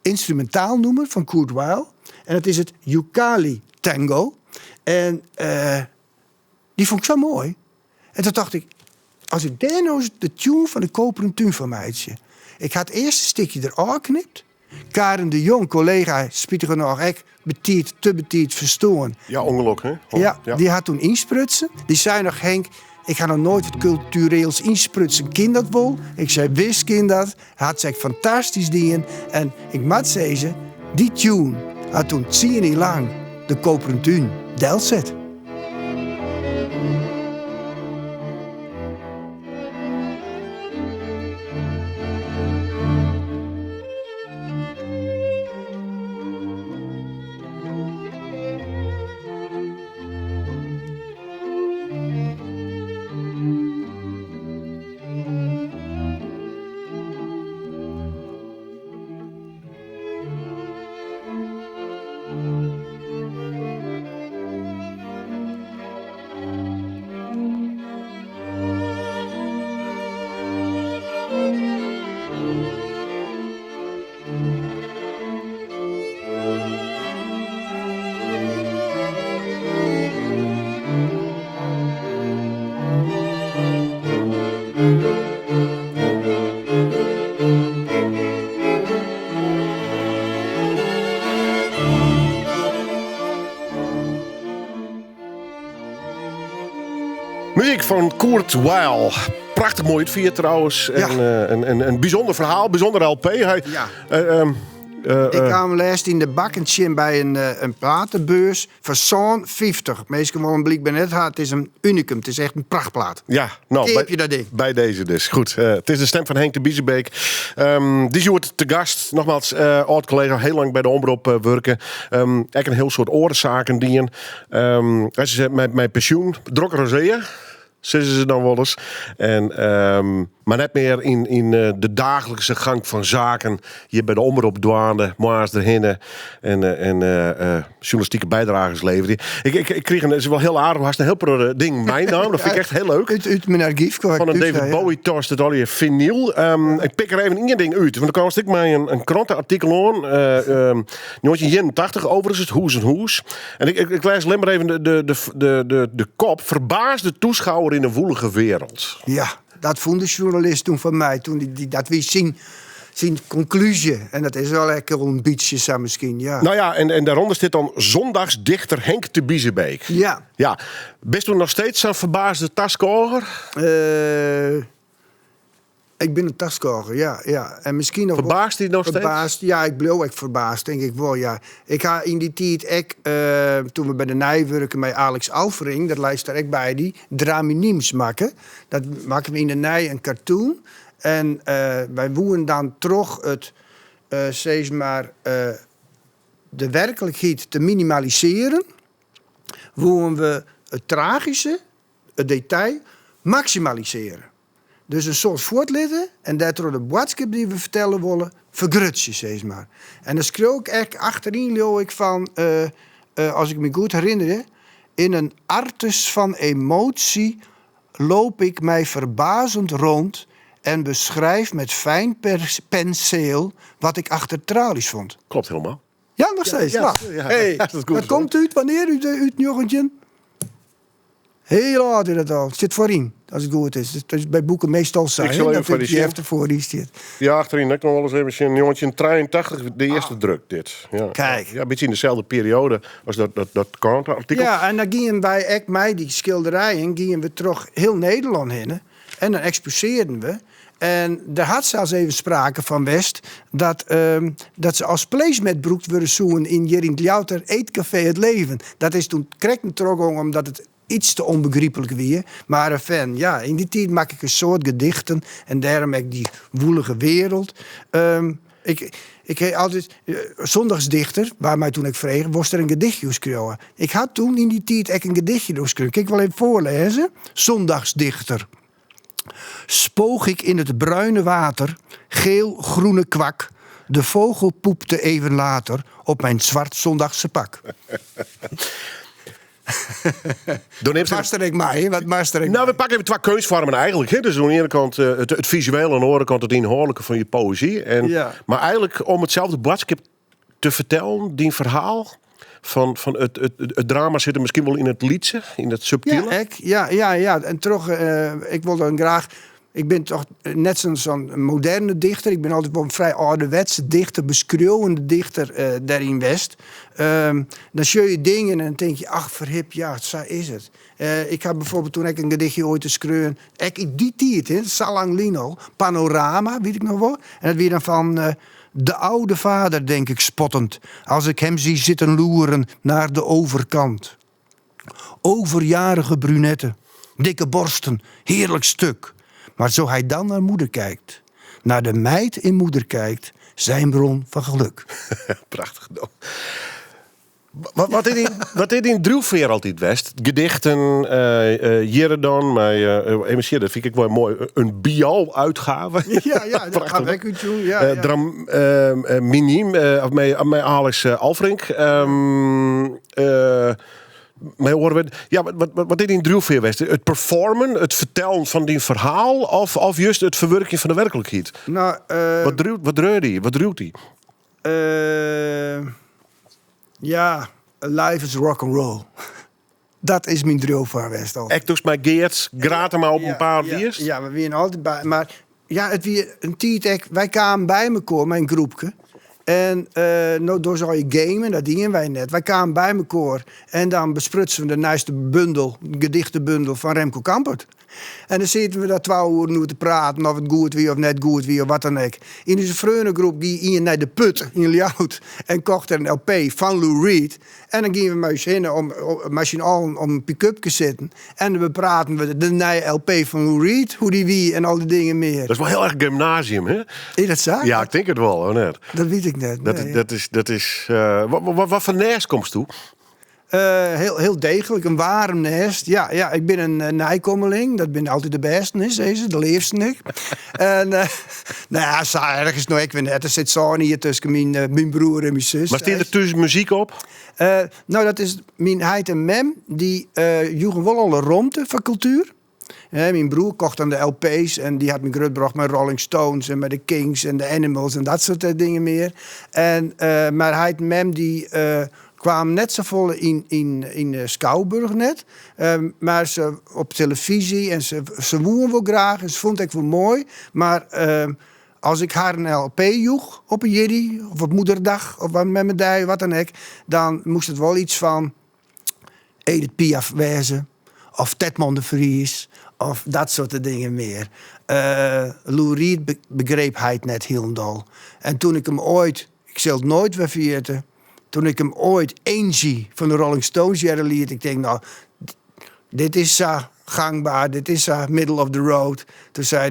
Speaker 5: instrumentaal nummer van Kurt Weill. En dat is het Yukali Tango. En die vond ik zo mooi. En toen dacht ik, als ik daar nou eens de tune van de Koperen Tuin van meidje. Ik had het eerste stukje eraf knipt. Karen de Jong, collega, spietige nog echt te betiert verstoren.
Speaker 4: Ja, ongelukkig, hè?
Speaker 5: Ja, die had toen insprutsen. Die zei nog, Henk, ik ga nog nooit wat cultureels insprutsen. Kind dat wel? Ik zei, wist kind dat? Had zij fantastisch dingen. En ik moet zeggen, die tune had toen 10 jaar lang de Koperen Tuin deel zet.
Speaker 4: Muziek van Kurt Weill. Prachtig mooi het vier trouwens.
Speaker 5: Ja.
Speaker 4: En een bijzonder verhaal, bijzonder LP. Hij,
Speaker 5: Ik kwam laatst in de bakkentje bij een platenbeurs van zo'n 50. Meestal wel een blik bij net. Het is een unicum. Het is echt een prachtplaat.
Speaker 4: Ja, nou,
Speaker 5: Keep je dat ding?
Speaker 4: bij deze dus. Goed, het is de stem van Henk de Biezenbeek. Die is te gast. Nogmaals, oud-collega, heel lang bij de omroep werken. Ik een heel soort oorzaken dienen. Hij is met pensioen. Drokker rozeer. Zeggen ze dan wel eens. En Maar net meer in de dagelijkse gang van zaken. Je bij de omroep douane, maas erheen en journalistieke bijdragers leveren. Ik kreeg het is wel heel aardig, was een heel pro ding mijn naam. Dat vind ik echt heel leuk.
Speaker 5: Uit mijn archief.
Speaker 4: Van een David Bowie toast het al je vinyl. Ik pik er even één ding uit. Want dan kwam ik mij een krantenartikel aan. 1981, overigens het Hoes en Hoes. En ik lees alleen maar even de kop. Verbaasde toeschouwer in een woelige wereld.
Speaker 5: Ja, dat vond de journalist toen van mij. Toen dat we zien conclusie. En dat is wel lekker een beetje zo misschien, ja.
Speaker 4: Nou ja, en daaronder zit dan zondagsdichter Henk de Biezebeek.
Speaker 5: Ja.
Speaker 4: Ja. Bist u nog steeds zo'n verbaasde taskoger?
Speaker 5: Ik ben een taskoger, ja. En misschien nog
Speaker 4: Verbaast hij nog steeds?
Speaker 5: Ja, ik bleef echt verbaasd, denk ik wel, ja. Ik ga in die tijd, toen we bij de Nijwerken met Alex Alvering, dat luister ik bij die, Draminims maken. Dat maken we in de Nij een cartoon. En wij woeren dan toch de werkelijkheid te minimaliseren. Woeren we het tragische, het detail, maximaliseren. Dus een soort voortlitten en daardoor de boodschap die we vertellen willen, vergrutsen, zeg maar. En dan schreeuw ik echt achterin, leeuw ik van, als ik me goed herinner, in een artes van emotie loop ik mij verbazend rond en beschrijf met fijn penseel wat ik achter tralies vond.
Speaker 4: Klopt helemaal.
Speaker 5: Ja, nog steeds.
Speaker 4: Ja,
Speaker 5: Nou,
Speaker 4: ja,
Speaker 5: hey,
Speaker 4: dat is goed
Speaker 5: wat
Speaker 4: zo.
Speaker 5: komt uit? Wanneer uit joggentje? Heel laat in het al. Het zit voorin, als het goed is. Dat is bij boeken meestal zo.
Speaker 4: Ik zal even
Speaker 5: Dat
Speaker 4: voor die
Speaker 5: je
Speaker 4: zien.
Speaker 5: even voorin zit.
Speaker 4: Ja, achterin, ik nog wel eens even zien. Jongetje in 83, de eerste druk dit. Ja.
Speaker 5: Kijk.
Speaker 4: Ja, een beetje in dezelfde periode als dat krantenartikel.
Speaker 5: Ja, en dan gingen wij, echt mij die schilderijen, gingen we terug heel Nederland heen. En dan exposeerden we. En er had zelfs even sprake van West dat ze als placematbroek willen zoeken in Jerint Ljouter Eetcafé Het Leven. Dat is toen krekken trok omdat het iets te onbegrijpelijk weer. Maar ja, in die tijd maak ik een soort gedichten en daarom heb ik die woelige wereld. Ik heb altijd zondagsdichter, waar mij toen ik vreeg, was er een gedichtje geschreven. Ik had toen in die tijd echt een gedichtje geschreven. Kijk wel even voorlezen. Zondagsdichter. Spoog ik in het bruine water, geel-groene kwak. De vogel poepte even later op mijn zwart zondagse pak. Wat master ik mij?
Speaker 4: Nou, we pakken even twee kunstvormen eigenlijk. Hè. Dus aan de ene kant het visuele en aan de andere kant het inhoudelijke van je poëzie.
Speaker 5: Ja.
Speaker 4: Maar eigenlijk om hetzelfde boodschap te vertellen, die verhaal van het drama zit er misschien wel in het liedje, in het subtiele.
Speaker 5: Ja. En toch, ik wil dan graag. Ik ben toch net zo'n moderne dichter. Ik ben altijd wel een vrij ouderwetse dichter, beschreeuwende dichter daarin West. Dan zie je dingen en dan denk je, ach verhip, ja, zo is het. Ik had bijvoorbeeld toen ik een gedichtje ooit te schreeuwen. In die tijd, Salang Lino, Panorama, weet ik nog wel. En dat weer dan van de oude vader, denk ik spottend. Als ik hem zie zitten loeren naar de overkant. Overjarige brunette, dikke borsten, heerlijk stuk. Maar zo hij dan naar moeder kijkt, naar de meid in moeder kijkt, zijn bron van geluk.
Speaker 4: Prachtig. Wat is in Druwveer altijd West? Gedichten, jaren dan, maar dat vind ik wel mooi. Een bio-uitgave.
Speaker 5: Ja, dat gaat weg uit doen. Ja.
Speaker 4: Miniem, met Alex Alfrink. Maar wat is in Druwveer West? Het performen, het vertellen van die verhaal of juist het verwerken van de werkelijkheid?
Speaker 5: Nou,
Speaker 4: Wat druwt hij?
Speaker 5: Ja, life is rock and roll. Dat is mijn droom van West al.
Speaker 4: Ik dus met Geert, graten maar op een paar diers.
Speaker 5: Ja, we waren altijd bij. Maar ja, het weer een tijd. Wij kwamen bij elkaar, mijn groepje. En door zou je gamen, dat dingen wij net. Wij kwamen bij elkaar en dan besprutsen we de nieuwste bundel, gedichtenbundel van Remco Kampert. En dan zitten we daar 2 uur nu te praten of het goed wie of net goed wie of wat dan ook. In onze vriendengroep ging je naar de Put in Ljout en kocht er een LP van Lou Reed. En dan gingen we maar eens heen om een pick-up te zitten. En dan praten we de nieuwe LP van Lou Reed, hoe die wie en al die dingen meer.
Speaker 4: Dat is wel heel erg gymnasium, hè?
Speaker 5: Is dat zo?
Speaker 4: Ja, ik denk het wel, hoor net.
Speaker 5: Dat weet ik net.
Speaker 4: Dat is wat voor neerkomst toe?
Speaker 5: Heel degelijk, een warm nest. Ja, ik ben een nijkommeling. Dat ben altijd de beste, is deze, de liefste niet. En nou ja, zo ergens nou, ik weet net, er zit zo hier tussen mijn broer en mijn zus.
Speaker 4: Maar staat er tussen muziek op?
Speaker 5: Nou, dat is mijn heid en mem, die joegen wel alle romte van cultuur. Mijn broer kocht dan de LP's en die had me grootgebracht met Rolling Stones en met de Kings en de Animals en dat soort dingen meer. Maar hij en mem die kwamen net zo vol in Schouwburg net. Maar ze op televisie en ze woeren wel graag en ze vond ik wel mooi. Maar als ik haar een LP joeg op een jiddy of op moederdag of met mijn dij, wat dan ook, dan moest het wel iets van Edith Piaf wezen of Ted de Vries of dat soort dingen meer. Lou Reed begreep hij het net helemaal. En toen ik hem ooit, ik zal het nooit weer vergeten, toen ik hem ooit Angie van de Rolling Stones liet, ik denk nou, dit is gangbaar, dit is middle of the road. Toen zei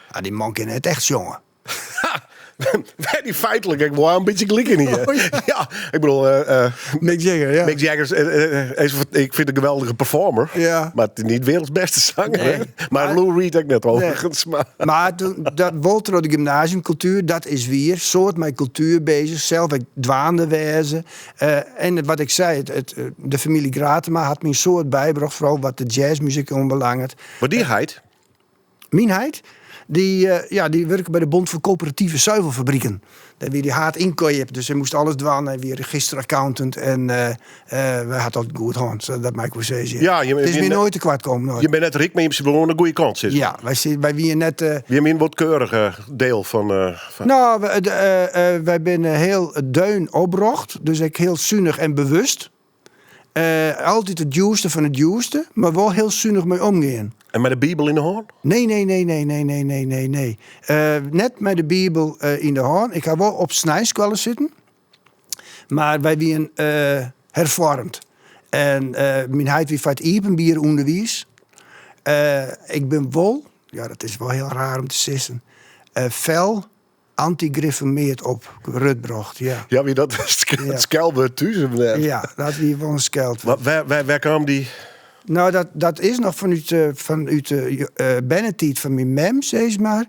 Speaker 5: hij, die man kan het echt jongen.
Speaker 4: Die feitelijk, ik wil een beetje klikken hier.
Speaker 5: Oh,
Speaker 4: ja, ik bedoel...
Speaker 5: Mick Jagger, ja.
Speaker 4: Mick Jagger, ik vind een geweldige performer.
Speaker 5: Ja.
Speaker 4: Maar het is niet werelds beste zanger.
Speaker 5: Nee.
Speaker 4: Hè? Maar Lou Reed ook net overigens.
Speaker 5: Nee. Maar dat Walter de gymnasiumcultuur, dat is weer soort met cultuur bezig. Zelf ik dwaande wezen. En wat ik zei, de familie Gratema had me een soort bijgebracht, vooral wat de jazzmuziek onbelangt.
Speaker 4: Maar die heid?
Speaker 5: Minheid, die werken bij de Bond voor Coöperatieve Zuivelfabrieken. Daar weer die haat inkooien. Dus hij moest alles doen. Hij weer registeraccountant. En we hadden altijd goed gaan. Dat mag ik wel zeggen.
Speaker 4: Ja,
Speaker 5: het is weer nooit te kwart komen. Nooit.
Speaker 4: Je bent net rijk, maar je hebt gewoon een goede kans.
Speaker 5: Ja, wij weer net...
Speaker 4: Je hebt een wat keurige deel van...
Speaker 5: Nou, wij zijn heel deun opbrocht. Dus ik heel zuinig en bewust. Altijd het duurste van het duurste. Maar wel heel zuinig mee omgaan.
Speaker 4: En met de Bijbel in de hand?
Speaker 5: Nee. Net met de Bijbel in de hand. Ik ga wel op snijskwallen zitten. Maar wij zijn hervormd. En mijn heid wie vanuit Epenbier onderwijs. Ik ben wel, ja dat is wel heel raar om te zeggen, fel anti-griffemeerd op Rutbrocht. Ja,
Speaker 4: Ja, wie dat skelbe thuis.
Speaker 5: ja dat wie wel een skeld.
Speaker 4: Waar kwam die?
Speaker 5: Nou, dat is nog vanuit Bennetiet van mijn mem, zeg maar.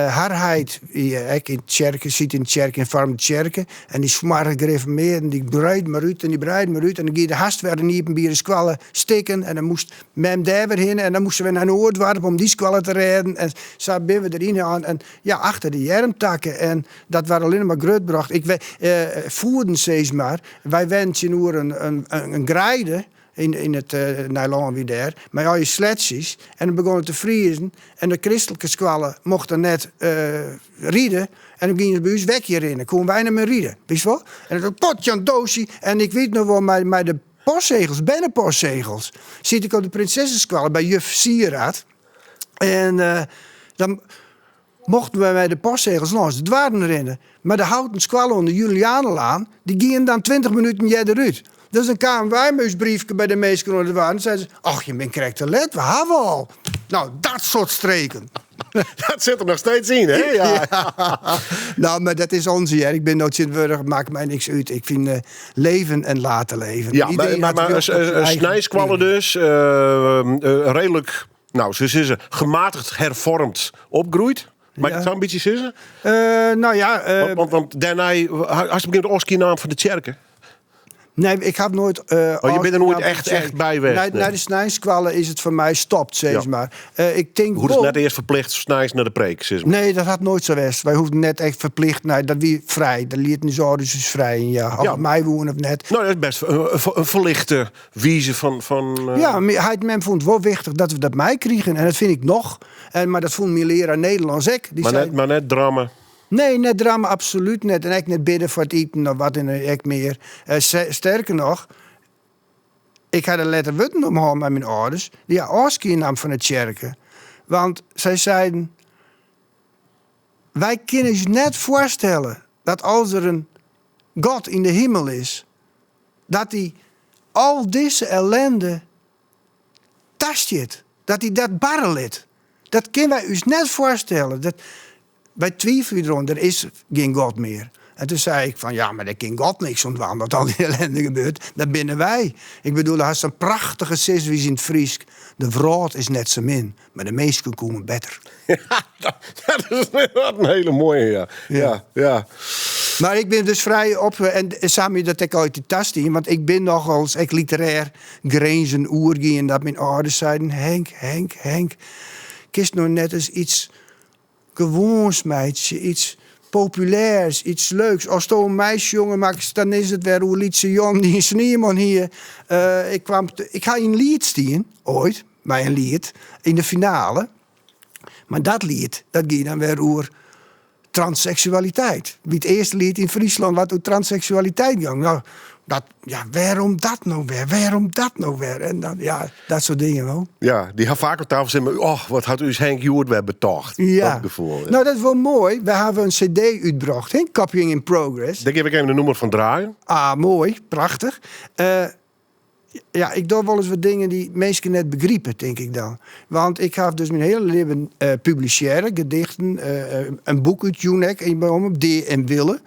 Speaker 5: Harheid, ik in Tjerken, zit in Tjerken, in farm Tjerken. En die smarre greven meer en die breidt maar uit en die breidt maar uit. En dan ging de hast weer niet een bieren squallen stikken. En dan moest mem daar weer heen. En dan moesten we naar Noordwarp om die squallen te redden. En zo ben we erin aan. En ja, achter de jermtakken. En dat waren alleen maar grootbracht. Voerden, zeg maar. Wij wensen nu een grijde. In het Nederland weer daar. Maar al je sletsjes. En dan begon het te vriezen. En de christelijke squallen mochten net rieden. En dan gingen ze bij ons weg hierin. Dan konden wij naar me rieden. Weet je wel? En dan potje aan doosje. En ik weet nog wel, met de postzegels, binnenpostzegels. Zit ik op de prinsessensquallen bij juf Sieraad. En dan mochten we bij de postzegels langs de dwarden rennen. Maar de houten squallen onder Julianenlaan, die gingen dan 20 minuten eruit. Dus dan kwamen wij met ons briefje bij de meesten onder de waren. En zeiden ze, ach, je bent correct te let, we hebben al. Nou, dat soort streken.
Speaker 4: Dat zit er nog steeds in, hè? Ja.
Speaker 5: Nou, maar dat is onzin. Hè. Ik ben nooit zitwurdig, maakt mij niks uit. Ik vind leven en laten leven.
Speaker 4: Ja, maar snijskwallen dus, redelijk, nou, ze is gematigd hervormd opgroeid. Maar ik het zou een beetje zeggen?
Speaker 5: Nou ja...
Speaker 4: Want daarna, als je begint de Oski-naam van de Tjerken.
Speaker 5: Nee, ik heb nooit...
Speaker 4: je bent er nooit echt bij weg.
Speaker 5: Naar de snijskwallen is het voor mij stopt, zeg maar. Ik denk
Speaker 4: hoe is het net eerst verplicht snijs naar de preek? Zeg maar.
Speaker 5: Nee, dat had nooit zo geweest. Wij hoefden net echt verplicht naar dat wie vrij. Dat liet niet zo, dus is vrij. Ja, of mij wonen of net.
Speaker 4: Nou, dat is best een verlichte wijze van.
Speaker 5: Ja, men vond het wel wichtig dat we dat mij kregen. En dat vind ik nog. Maar dat vond mijn leraar Nederlands ook.
Speaker 4: Maar net drama.
Speaker 5: Nee, net drama, absoluut net. En ik net bidden voor het eten of wat in ik meer. Sterker nog, ik had een letter wutten omhoog met mijn ouders. Die afscheid nam van het kerken. Want zij zeiden, wij kunnen je net voorstellen dat als er een God in de hemel is, dat hij al deze ellende tastje, dat hij dat barrelit. Dat kunnen wij ons net voorstellen. Wij twijfelen erom, er is geen God meer. En toen zei ik van, ja, maar daar kan God niks ontwaan. Dat al die ellende gebeurt, dat binnen wij. Ik bedoel, hij is een prachtige zeswies in het Fries. De vrouw is net zo min, maar de meesten komen beter.
Speaker 4: Dat is een hele mooie, ja.
Speaker 5: Maar ik ben dus vrij op... En samen dat ik uit de tast in. Want ik ben nogal literair grenzen oergie. En dat mijn ouders zeiden... Henk... Kist nou net eens iets gewoons, meidje. Iets populairs, iets leuks. Als je een meisjesjongen maakt, dan is het weer hoe Lietse Jong, die is niemand hier. Ik ga een lied stien, ooit, bij een lied, in de finale. Maar dat lied, dat ging dan weer over transseksualiteit. Wie het eerste lied in Friesland wat over transseksualiteit ging. Nou, waarom dat nou weer? En dan, dat soort dingen wel.
Speaker 4: Ja, die gaan vaak op tafel zeggen... oh, wat had u Henk Joert weer betocht.
Speaker 5: Ja.
Speaker 4: Dat gevoel. Ja.
Speaker 5: Nou, dat is wel mooi. We hebben een cd uitgebracht, hè? Copying in Progress.
Speaker 4: Daar geef ik even de nummer van draaien.
Speaker 5: Ah, mooi. Prachtig. Ik doe wel eens wat dingen die meesten net begrijpen, denk ik dan. Want ik heb dus mijn hele leven publiceren, gedichten, een boek uit Junek, op D en Wille.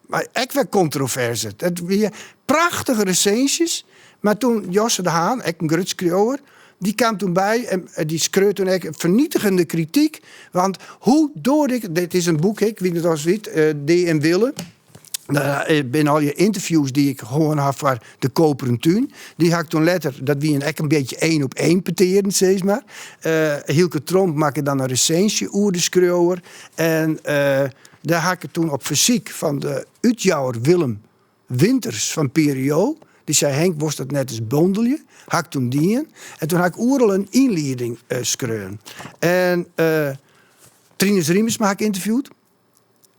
Speaker 5: Maar echt wel controverse. Het weer prachtige recensies. Maar toen Josse de Haan, echt een grutskreeuwer, die kwam toen bij en die schreeuwde toen echt vernietigende kritiek. Want hoe door ik... Dit is een boek, ik weet het als weet, D en Wille. Ben al je interviews die ik gewoon had voor de Koperen Tuin. Die had ik toen letter, dat wie een beetje 1-op-1 peteren, zeg maar. Hielke Tromp maakte dan een recensie over de schreeuwer. En daar had ik toen op fysiek van de uitjouwer Willem Winters van Perio. Die zei, Henk, was dat net eens bondelje? Had ik toen die in. En toen had ik oerl een inleiding schreeuwen. En Trinus Riemers maak ik interviewd.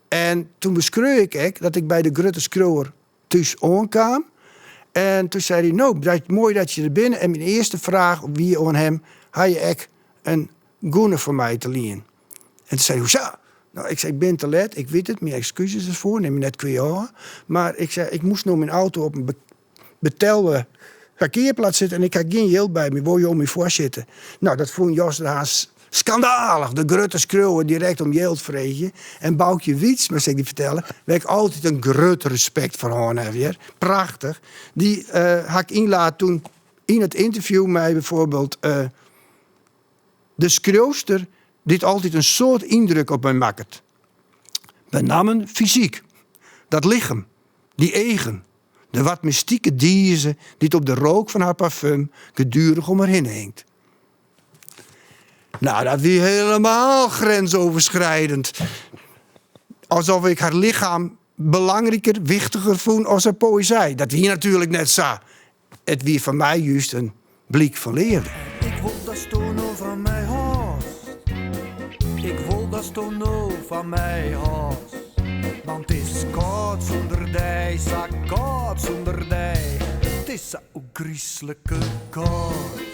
Speaker 5: En toen beschreef ik dat ik bij de Grutte Scrower thuis aankwam. En toen zei hij, nou, mooi dat je er bent. En mijn eerste vraag wie aan hem, had je echt een goene voor mij te lenen? En toen zei hij, hoezo? Nou, ik zei, ik ben te laat, ik weet het, mijn excuses ervoor, neem me net kwijt. Maar ik zei, ik moest nou mijn auto op een betelde parkeerplaats zitten en ik had geen geld bij me, wil je om me voorzitten? Nou, dat vond Jos de Haas schandalig. De Grutte Scrower direct om geld vregen. En Boukje Wiets, maar zeg die vertellen, waar ik altijd een groot respect voor haar heb weer. Prachtig. Die had ik inlaat toen in het interview mij bijvoorbeeld de schreeuwster dit altijd een soort indruk op mij maakt. Met name fysiek. Dat lichaam. Die eigen. De wat mystieke dieze die op de rook van haar parfum gedurig om haar heen hangt. Nou, dat was helemaal grensoverschrijdend. Alsof ik haar lichaam belangrijker, wichtiger vond als haar poëzie. Dat wie natuurlijk net zo. Het wie van mij juist een blik van leerde.
Speaker 7: Ik wil dat stono van mij haast. Ik wil dat stono van mij haast. Want het is koud zonder dij, zak koud zonder dij. Het is zo griezelijke koud.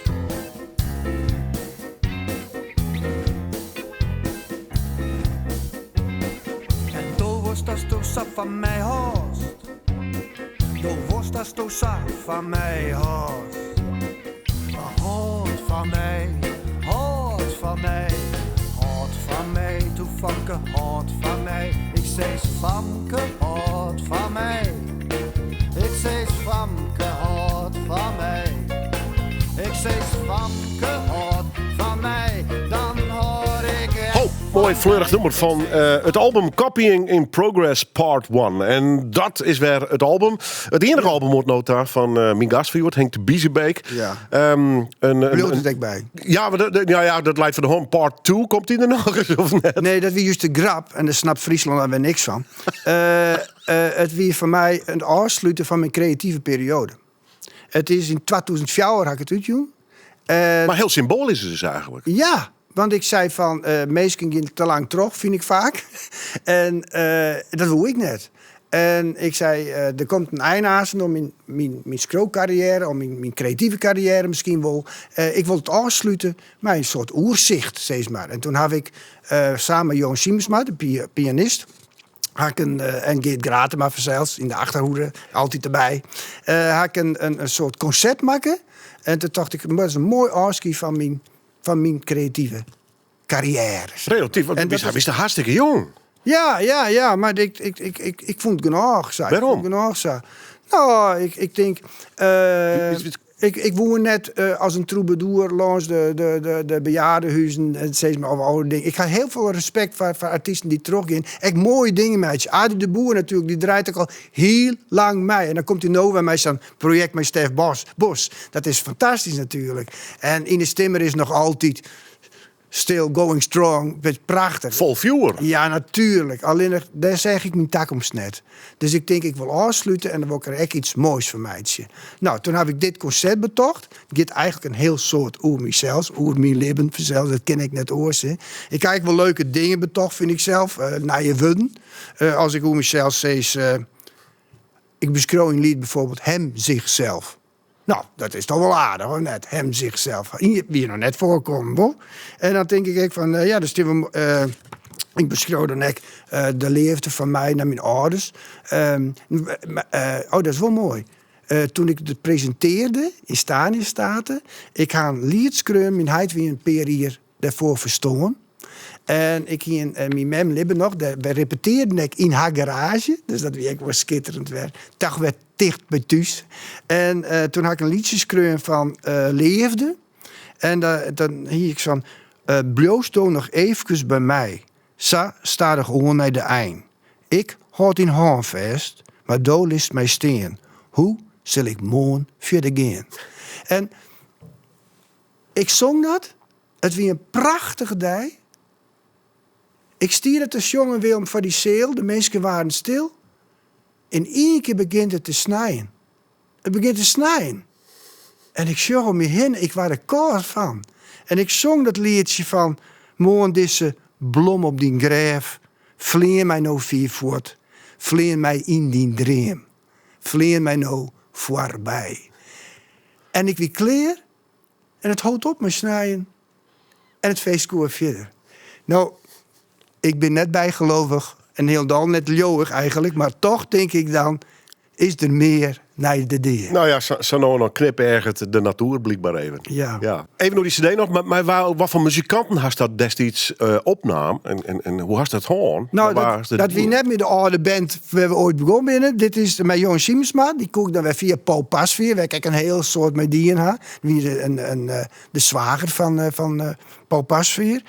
Speaker 7: En toen was dat toch zo van mij haast. Toen was dat toch zo van mij haast. Houd van mij, houd van mij. Houd van mij, toe Famke, houd van mij. Ik zei Famke, houd van mij. Ik zei Famke, houd van mij. Ik zei Famke, houd van mij. Dan hoor ik het.
Speaker 4: Mooi fleurig nummer van het album Copying in Progress Part 1. En dat is weer het album. Het enige album wordt nota van mijn gastvier, Henk de Biezenbeek.
Speaker 5: Ja.
Speaker 4: Bedoelt
Speaker 5: het ook bij?
Speaker 4: Ja, maar dat lijkt van de home. Part 2 komt die er nog eens of net?
Speaker 5: Nee, dat wie juist de grap. En daar snapt Friesland daar weer niks van. Het wie voor mij een afsluiten van mijn creatieve periode. Het is in 2004 had ik het uitgevoerd.
Speaker 4: Maar heel symbolisch is het dus eigenlijk.
Speaker 5: Ja, want ik zei van, meesten gaan te lang terug, vind ik vaak. En dat wil ik net. En ik zei, er komt een einde aan om mijn scrollcarrière, om mijn creatieve carrière misschien wel. Ik wil het afsluiten met een soort oerzicht, steeds maar. En toen heb ik samen met Johan Siemensma, de pianist, en Geert Gratema zelfs in de achterhoede, altijd erbij. Had ik een soort concept maken. En toen dacht ik, dat is een mooi afscheid van mijn creatieve carrière.
Speaker 4: Relatief, want hij is hartstikke jong.
Speaker 5: Ja, maar ik vond het genoeg. Zei.
Speaker 4: Waarom?
Speaker 5: Ik vond het genoeg, zei. Nou, ik denk... Ik woon net als een troubadour langs de bejaardenhuizen en steeds maar over oude dingen. Ik ga heel veel respect voor artiesten die teruggaan. Echt mooie dingen, meisje. Adi de Boer natuurlijk, die draait ook al heel lang mee. En dan komt hij nou bij mij zo'n project met Stef Bos. Dat is fantastisch natuurlijk. En Ines Timmer is nog altijd still going strong. Het is prachtig.
Speaker 4: Vol viewer.
Speaker 5: Ja, natuurlijk. Alleen daar zeg ik mijn takkomst net. Dus ik denk, ik wil afsluiten en dan wil ik er echt iets moois van meidje. Nou, toen heb ik dit concert betocht. Het gaat eigenlijk een heel soort oer mezelf, oer mijn leven zelfs. Dat ken ik net oorzen. Ik kijk wel leuke dingen betocht, vind ik zelf. Naar je wudden. Als ik oer mezelf zeg, ik beschouw een lied bijvoorbeeld hem zichzelf. Nou, dat is toch wel aardig, hoor, net. Hem zichzelf. Wie nog net voorkomen, hoor. En dan denk ik van, dus ik beschouw dan ook de leefte van mij naar mijn ouders. Dat is wel mooi. Toen ik het presenteerde in Staten, ik ga een lied schreeuwen, mijn heid wie een paar hier daarvoor verstoren. En ik hier mijn mem libben nog, we repeteerden ik in haar garage, dus dat weer was schitterend werd. Toch werd dicht bij thuis. En toen had ik een liedje schreeuwen van Leefde. En dan hier ik van, bloost toch nog even bij mij. Sa staat er gewoon naar de eind. Ik houd in hand vast, maar do list mij steen. Hoe zal ik morgen verder gaan? En ik zong dat. Het was een prachtige dag. Ik stierde te jongen Willem van die zeel. De mensen waren stil. In één keer begint het te snijden. Het begint te snijden. En ik zag om me heen. Ik was er koud van. En ik zong dat liedje van... Morgen deze blom op die graaf. Vleen mij nou vier voort. Vleen mij in die dream. Vleen mij nou voorbij. En ik wie kleer. En het houdt op met snijden. En het feest komt verder. Nou... Ik ben net bijgelovig en heel dan net leeuwig eigenlijk. Maar toch denk ik dan, is er meer naar de dingen.
Speaker 4: Nou ja, zo nou nog knip ergens de natuur blijkbaar even.
Speaker 5: Ja.
Speaker 4: Even nog die cd nog, maar wat voor muzikanten had dat destijds opnam? En hoe had dat gewoon?
Speaker 5: Nou, dat wie net met de oude band waar we ooit begonnen binnen. Dit is met Johan Siemensma. Die kook dan weer via Paul Pasveer. Waar ik een heel soort met die in ha. Wie de zwager van Paul Pasveer.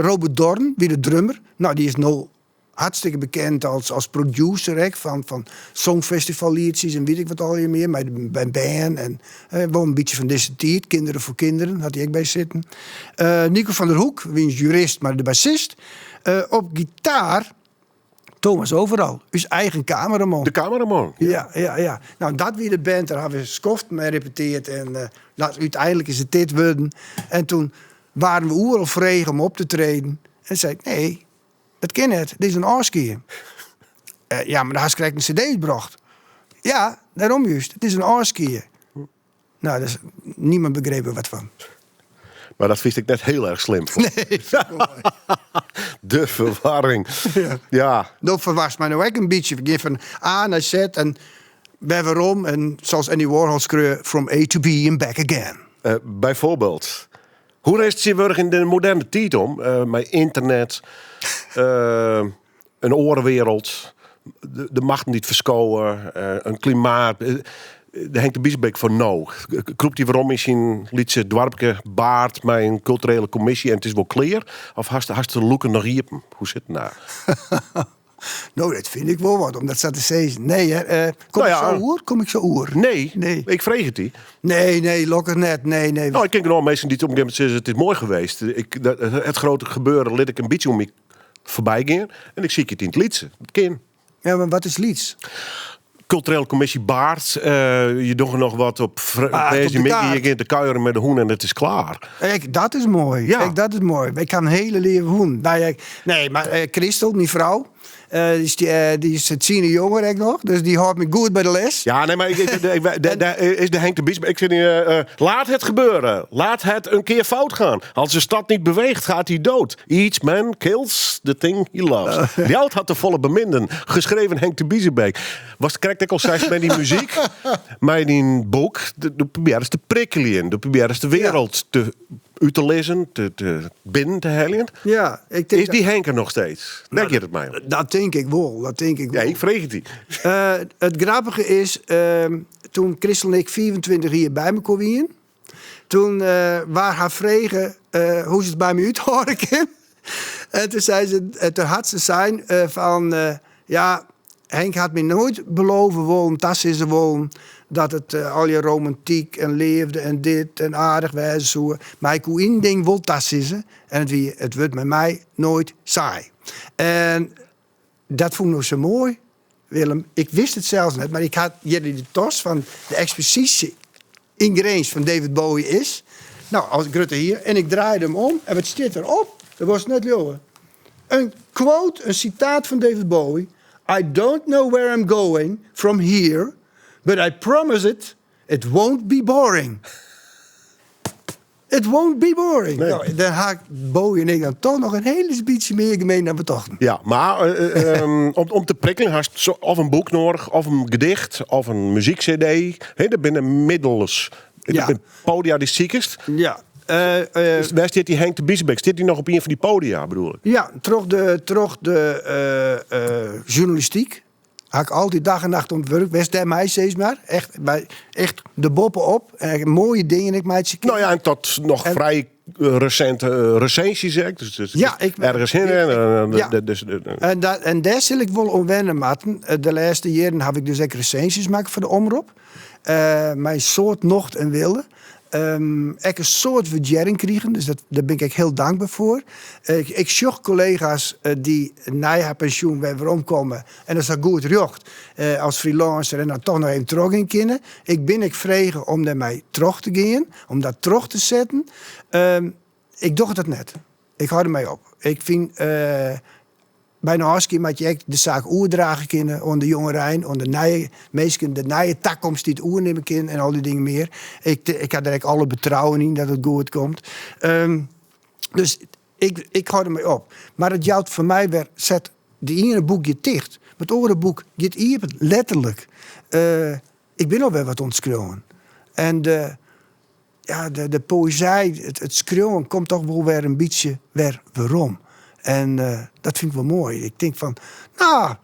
Speaker 5: Robert Dorn, wie de drummer. Nou, die is nou hartstikke bekend als producer hè, van songfestivalliedjes en weet ik wat al meer. Bij band en wel een beetje van deze tijd. Kinderen voor kinderen, had hij ook bij zitten. Nico van der Hoek, wie is jurist, maar de bassist. Op gitaar, Thomas Overal, uw eigen cameraman.
Speaker 4: De cameraman?
Speaker 5: Ja. Nou, dat wie de band, daar hebben we skoft mee repeteerd. En uiteindelijk is het dit worden. En toen waren we oerl vregen om op te treden. En zei ik, nee... Dat ken het. Dit is een aaskeer. Ja, maar daar krijg ik een cd gebracht. Ja, daarom juist. Het is een aaskeer. Nou, dus niemand begreep er wat van.
Speaker 4: Maar dat vind ik net heel erg slim.
Speaker 5: Nee,
Speaker 4: de verwarring. Ja.
Speaker 5: Dat verwast mij nou ook een beetje. We gaan van A naar Z en waarom. En zoals Andy Warhol schreeuwt, from A to B and back again.
Speaker 4: Bijvoorbeeld. Hoe is het weer in de moderne tijd om? Met internet, een orenwereld, de macht niet verschouwen, een klimaat. Daar hangt de Biesbeek voor nou. Kroept hij waarom is in Lietse Dwarpke baard met een culturele commissie en het is wel clear? Of hast de loeken nog hier? Hoe zit het nou?
Speaker 5: Nou, dat vind ik wel wat, om dat te zeggen. Nee, hè. Kom ik zo oer?
Speaker 4: Nee, ik vreeg het die.
Speaker 5: Nee, lokker net. Nee.
Speaker 4: Nou, ik ken nog mensen die op een gegeven moment zeggen, het is mooi geweest. Het grote gebeuren liet ik een beetje om me voorbij gaan. En ik zie het in het Lietse. Het ken.
Speaker 5: Ja, maar wat is Lieds?
Speaker 4: Culturele commissie Baard. Je doet er nog wat op. Je gaat de kuieren met de hoen en het is klaar.
Speaker 5: Kijk, dat is mooi.
Speaker 4: Ja.
Speaker 5: Kijk, dat is mooi. Ik kan hele leven hoen. Nee, maar Christel, mijn vrouw. Die is het ziende jonger ik nog. Dus die houdt me goed bij de les.
Speaker 4: Ja, nee, maar daar is de Henk de Bies. Ik vind, laat het gebeuren. Laat het een keer fout gaan. Als de stad niet beweegt, gaat hij dood. Each man kills the thing he loves. Die oud had de volle beminden. Geschreven Henk de Biezenbeek. Was het correct al zei met die muziek? Met die boek. De probeer eens te prikkelen. De probeer eens de wereld te uit te lezen, binnen te halen.
Speaker 5: Ja, ik denk
Speaker 4: Is die Henk er nog steeds? Denk je het mij?
Speaker 5: dat denk ik wel.
Speaker 4: Ja, ik vreeg het niet.
Speaker 5: Het grappige is, toen Christel en ik 24 hier bij me kwamen, toen waren haar vregen hoe ze het bij me uithouden kan. En toen zei ze, toen had ze zijn van, ja, Henk had me nooit beloven wollen, tas is er wollen, dat het al je romantiek en leefde en dit en aardig wijze zo. Maar ik hoe één ding wil tas is er, en het wordt met mij nooit saai. En dat vond ik nog zo mooi, Willem. Ik wist het zelfs net, maar ik had jullie de tos van de expositie in Grijns van David Bowie is. Nou, als ik rutte hier en ik draaide hem om en wat staat erop? Dat was net jongen. Een quote, een citaat van David Bowie. I don't know where I'm going from here, but I promise it won't be boring. It won't be boring.
Speaker 4: Nee.
Speaker 5: Nou, dan haak Bowie en ik dan toch nog een hele beetje meer gemeen dan we dachten.
Speaker 4: Ja, maar om te prikkelen hast je of een boek nodig, of een gedicht, of een muziek-cd. Dat binnen middels.
Speaker 5: Ja.
Speaker 4: De podia die ziekest.
Speaker 5: Ja.
Speaker 4: Waar zit die Henk de Biesbeek? Zit hij nog op een van die podia, bedoel ik?
Speaker 5: Ja, terug de journalistiek. Had ik altijd dag en nacht ontwerp. West der mij steeds maar. Echt de boppen op. En mooie dingen. Ik meidje.
Speaker 4: Nou ja, en tot nog vrij recente recensies, zeg. Dus
Speaker 5: Ja,
Speaker 4: ergens in.
Speaker 5: Ja.
Speaker 4: Dus,
Speaker 5: En daar zal ik wel om wennen, Maarten. De laatste jaren heb ik dus ook recensies maken voor de omroep. Mijn soort nocht en wilde. Ik een soort waardering krijgen, dus daar ben ik heel dankbaar voor. Ik zocht collega's die na haar pensioen weer omkomen en dat is goed recht als freelancer en dan toch nog even terug in kunnen. Ik ben vregen om daarmee terug te gaan, om dat terug te zetten. Ik doe het net. Ik hou ermee op. Ik vind bijna hartstikke dat je de zaak oerdragen kunnen onder de jongerijn, onder de meesten, de nieuwe takkomst die het oernemen kunnen en al die dingen meer. Ik had er alle betrouwen in dat het goed komt. Dus ik hou ermee op. Maar het jouwt voor mij weer, zet de ene boek je dicht. Het andere boek je hier letterlijk. Ik ben alweer wat ontschreeuwen. En de poëzie, het schreeuwen komt toch wel weer een beetje weer waarom. En dat vind ik wel mooi. Ik denk van, nou,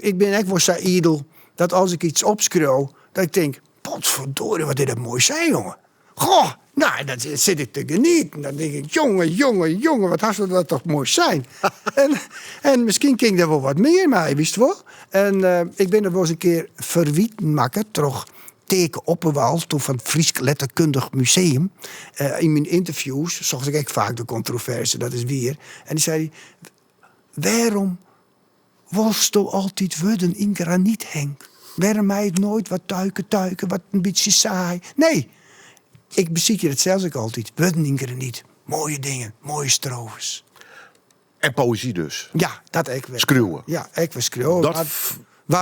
Speaker 5: ik ben echt wel zo idel dat als ik iets opschreeuw, dat ik denk, potverdorie, wat dit dat mooi zijn, jongen. Goh, nou, dan zit ik te genieten. Dan denk ik, jongen, wat had dat toch mooi zijn. en misschien ging er wel wat meer mee, wist je wel. En ik ben er wel eens een keer verwieten maken, toch teken Opperwal, toen van het Fries Letterkundig Museum. In mijn interviews zocht ik vaak de controverse, dat is weer. En die zei, waarom wilst je altijd worden in graniet, Henk? Waarom mij het nooit wat tuiken, wat een beetje saai? Nee, ik beziek je het zelfs ook altijd. Worden in graniet, mooie dingen, mooie strofes.
Speaker 4: en poëzie dus.
Speaker 5: Ja, dat ik wel.
Speaker 4: Schreeuwen.
Speaker 5: Ja, ik wil schreeuwen.
Speaker 4: Dat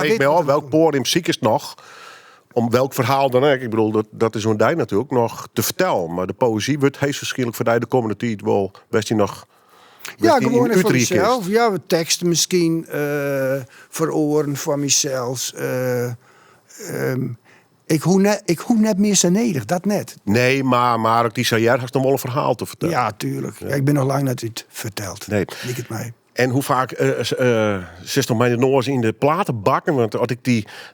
Speaker 4: weet mij al, welk podium ziek is nog. Om welk verhaal dan ook. Ik bedoel, dat is zo'n dij natuurlijk nog te vertellen. Maar de poëzie wordt heus verschillend voor de komende tijd wel best die nog.
Speaker 5: Ja, gewoon voor mezelf. Ja, we teksten misschien voor oren, voor mezelf. Ik hoef net meer zo nedig, dat net.
Speaker 4: Nee, maar ook die zei had nog wel een verhaal te vertellen.
Speaker 5: Ja, tuurlijk. Ja. Ik ben nog lang net uit verteld.
Speaker 4: Nee.
Speaker 5: Lik het mij.
Speaker 4: En hoe vaak zit nog mijn noors in de platen want als ik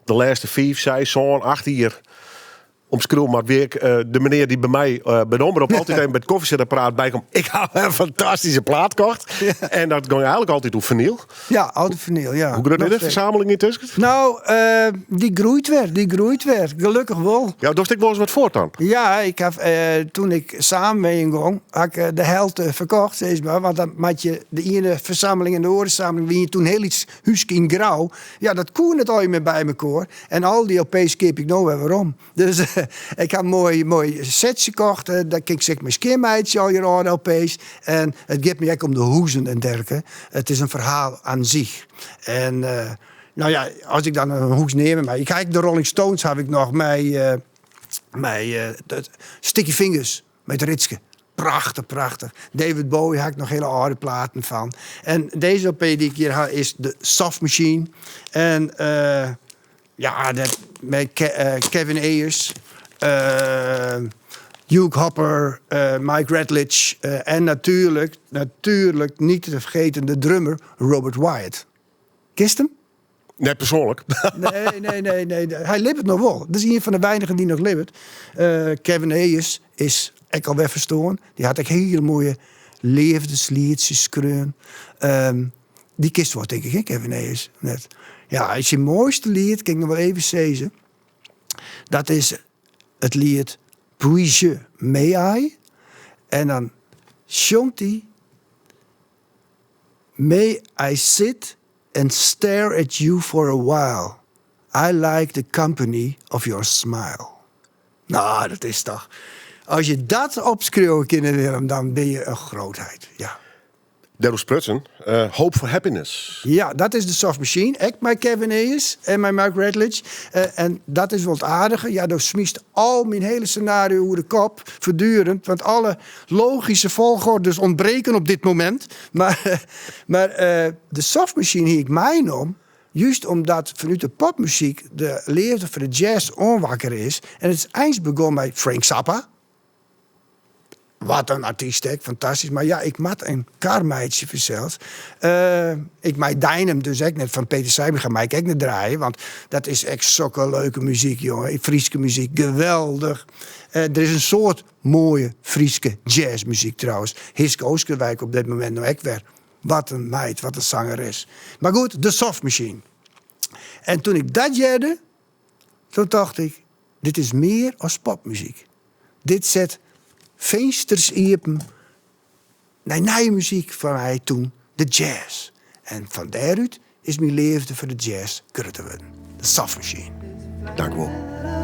Speaker 4: de laatste 5 zei, zo'n 8 hier omschreeuw maar weer de meneer die bij mij bij de omroep altijd even bij het koffiezetapparaat bijkomt. Ik heb een fantastische plaat gekocht. Ja. En dat ging eigenlijk altijd op vinyl.
Speaker 5: Ja, altijd vinyl, ja.
Speaker 4: Hoe groot is de verzameling intussen?
Speaker 5: Nou, die groeit weer. Gelukkig wel.
Speaker 4: Ja, dorst ik wel eens wat voort dan?
Speaker 5: Ja, ik heb, toen ik samen mee ging, had ik de helft verkocht, zeg maar. Want dan had je de ene verzameling en de andere verzameling, wie je toen heel iets huske in grauw. Ja, dat kon het al meer bij elkaar. En al die LP's keep ik nou weer waarom. Dus ik heb een mooi setje gekocht. Daar kijk ik mijn skimmeidje al jaren LP's. En het gaat me ook om de hoezen en dergelijke. Het is een verhaal aan zich. En nou ja, als ik dan een hoes neem, maar ik kijk de Rolling Stones heb ik nog met Sticky Fingers met Ritske. Prachtig. David Bowie heb ik nog hele oude platen van. En deze LP die ik hier heb is de Soft Machine. En ja, dat met Kevin Ayers. Hugh Hopper, Mike Redlich en natuurlijk niet te vergeten de drummer Robert Wyatt. Kist hem?
Speaker 4: Nee, persoonlijk.
Speaker 5: Nee. Hij leeft het nog wel. Dat is een van de weinigen die nog leeft. Kevin Hayes is ik al weer verstoren. Die had ik hele mooie levensliedjes schreeuwen. Die kist wordt denk ik, hè, Kevin Hayes. Net. Ja, als je mooiste lied, kan ik nog wel even zeggen. Dat is het lied Puis-je May I? En dan zongt hij May I sit and stare at you for a while. I like the company of your smile. Nou, dat is toch... Als je dat opschreeuwen kan, Willem, dan ben je een grootheid. Ja.
Speaker 4: Daryl Sprutsen, Hope for Happiness.
Speaker 5: Ja, dat is de Soft Machine. Ik, mijn Kevin Hayes en mijn Mike Redlich. En dat is wel het aardige. Ja, dat smiest al mijn hele scenario over de kop, voortdurend. Want alle logische volgordes ontbreken op dit moment. Maar de Soft Machine hier ik mij om. Juist omdat vanuit de popmuziek de leefde voor de jazz onwakker is. En het is eens begonnen met Frank Zappa. Wat een artiest, hè? Fantastisch. Maar ja, ik mat een karmeidje verzeld. Ik maak Dynam dus ook net van Peter Seiber ga ik ook net draaien. Want dat is echt zulke leuke muziek, jongen. Frieske muziek, geweldig. Er is een soort mooie Frieske jazzmuziek trouwens. Hiske Oosterwijk op dit moment nog ook weer. Wat een meid, wat een zangeres. Maar goed, de Soft Machine. En toen ik dat jette, toen dacht ik, dit is meer als popmuziek. Dit zet vensters iepen naar nieuwe muziek van mij toen, de jazz. En van daaruit is mijn liefde voor de jazz groter geworden. De Soft Machine.
Speaker 4: Dank u wel.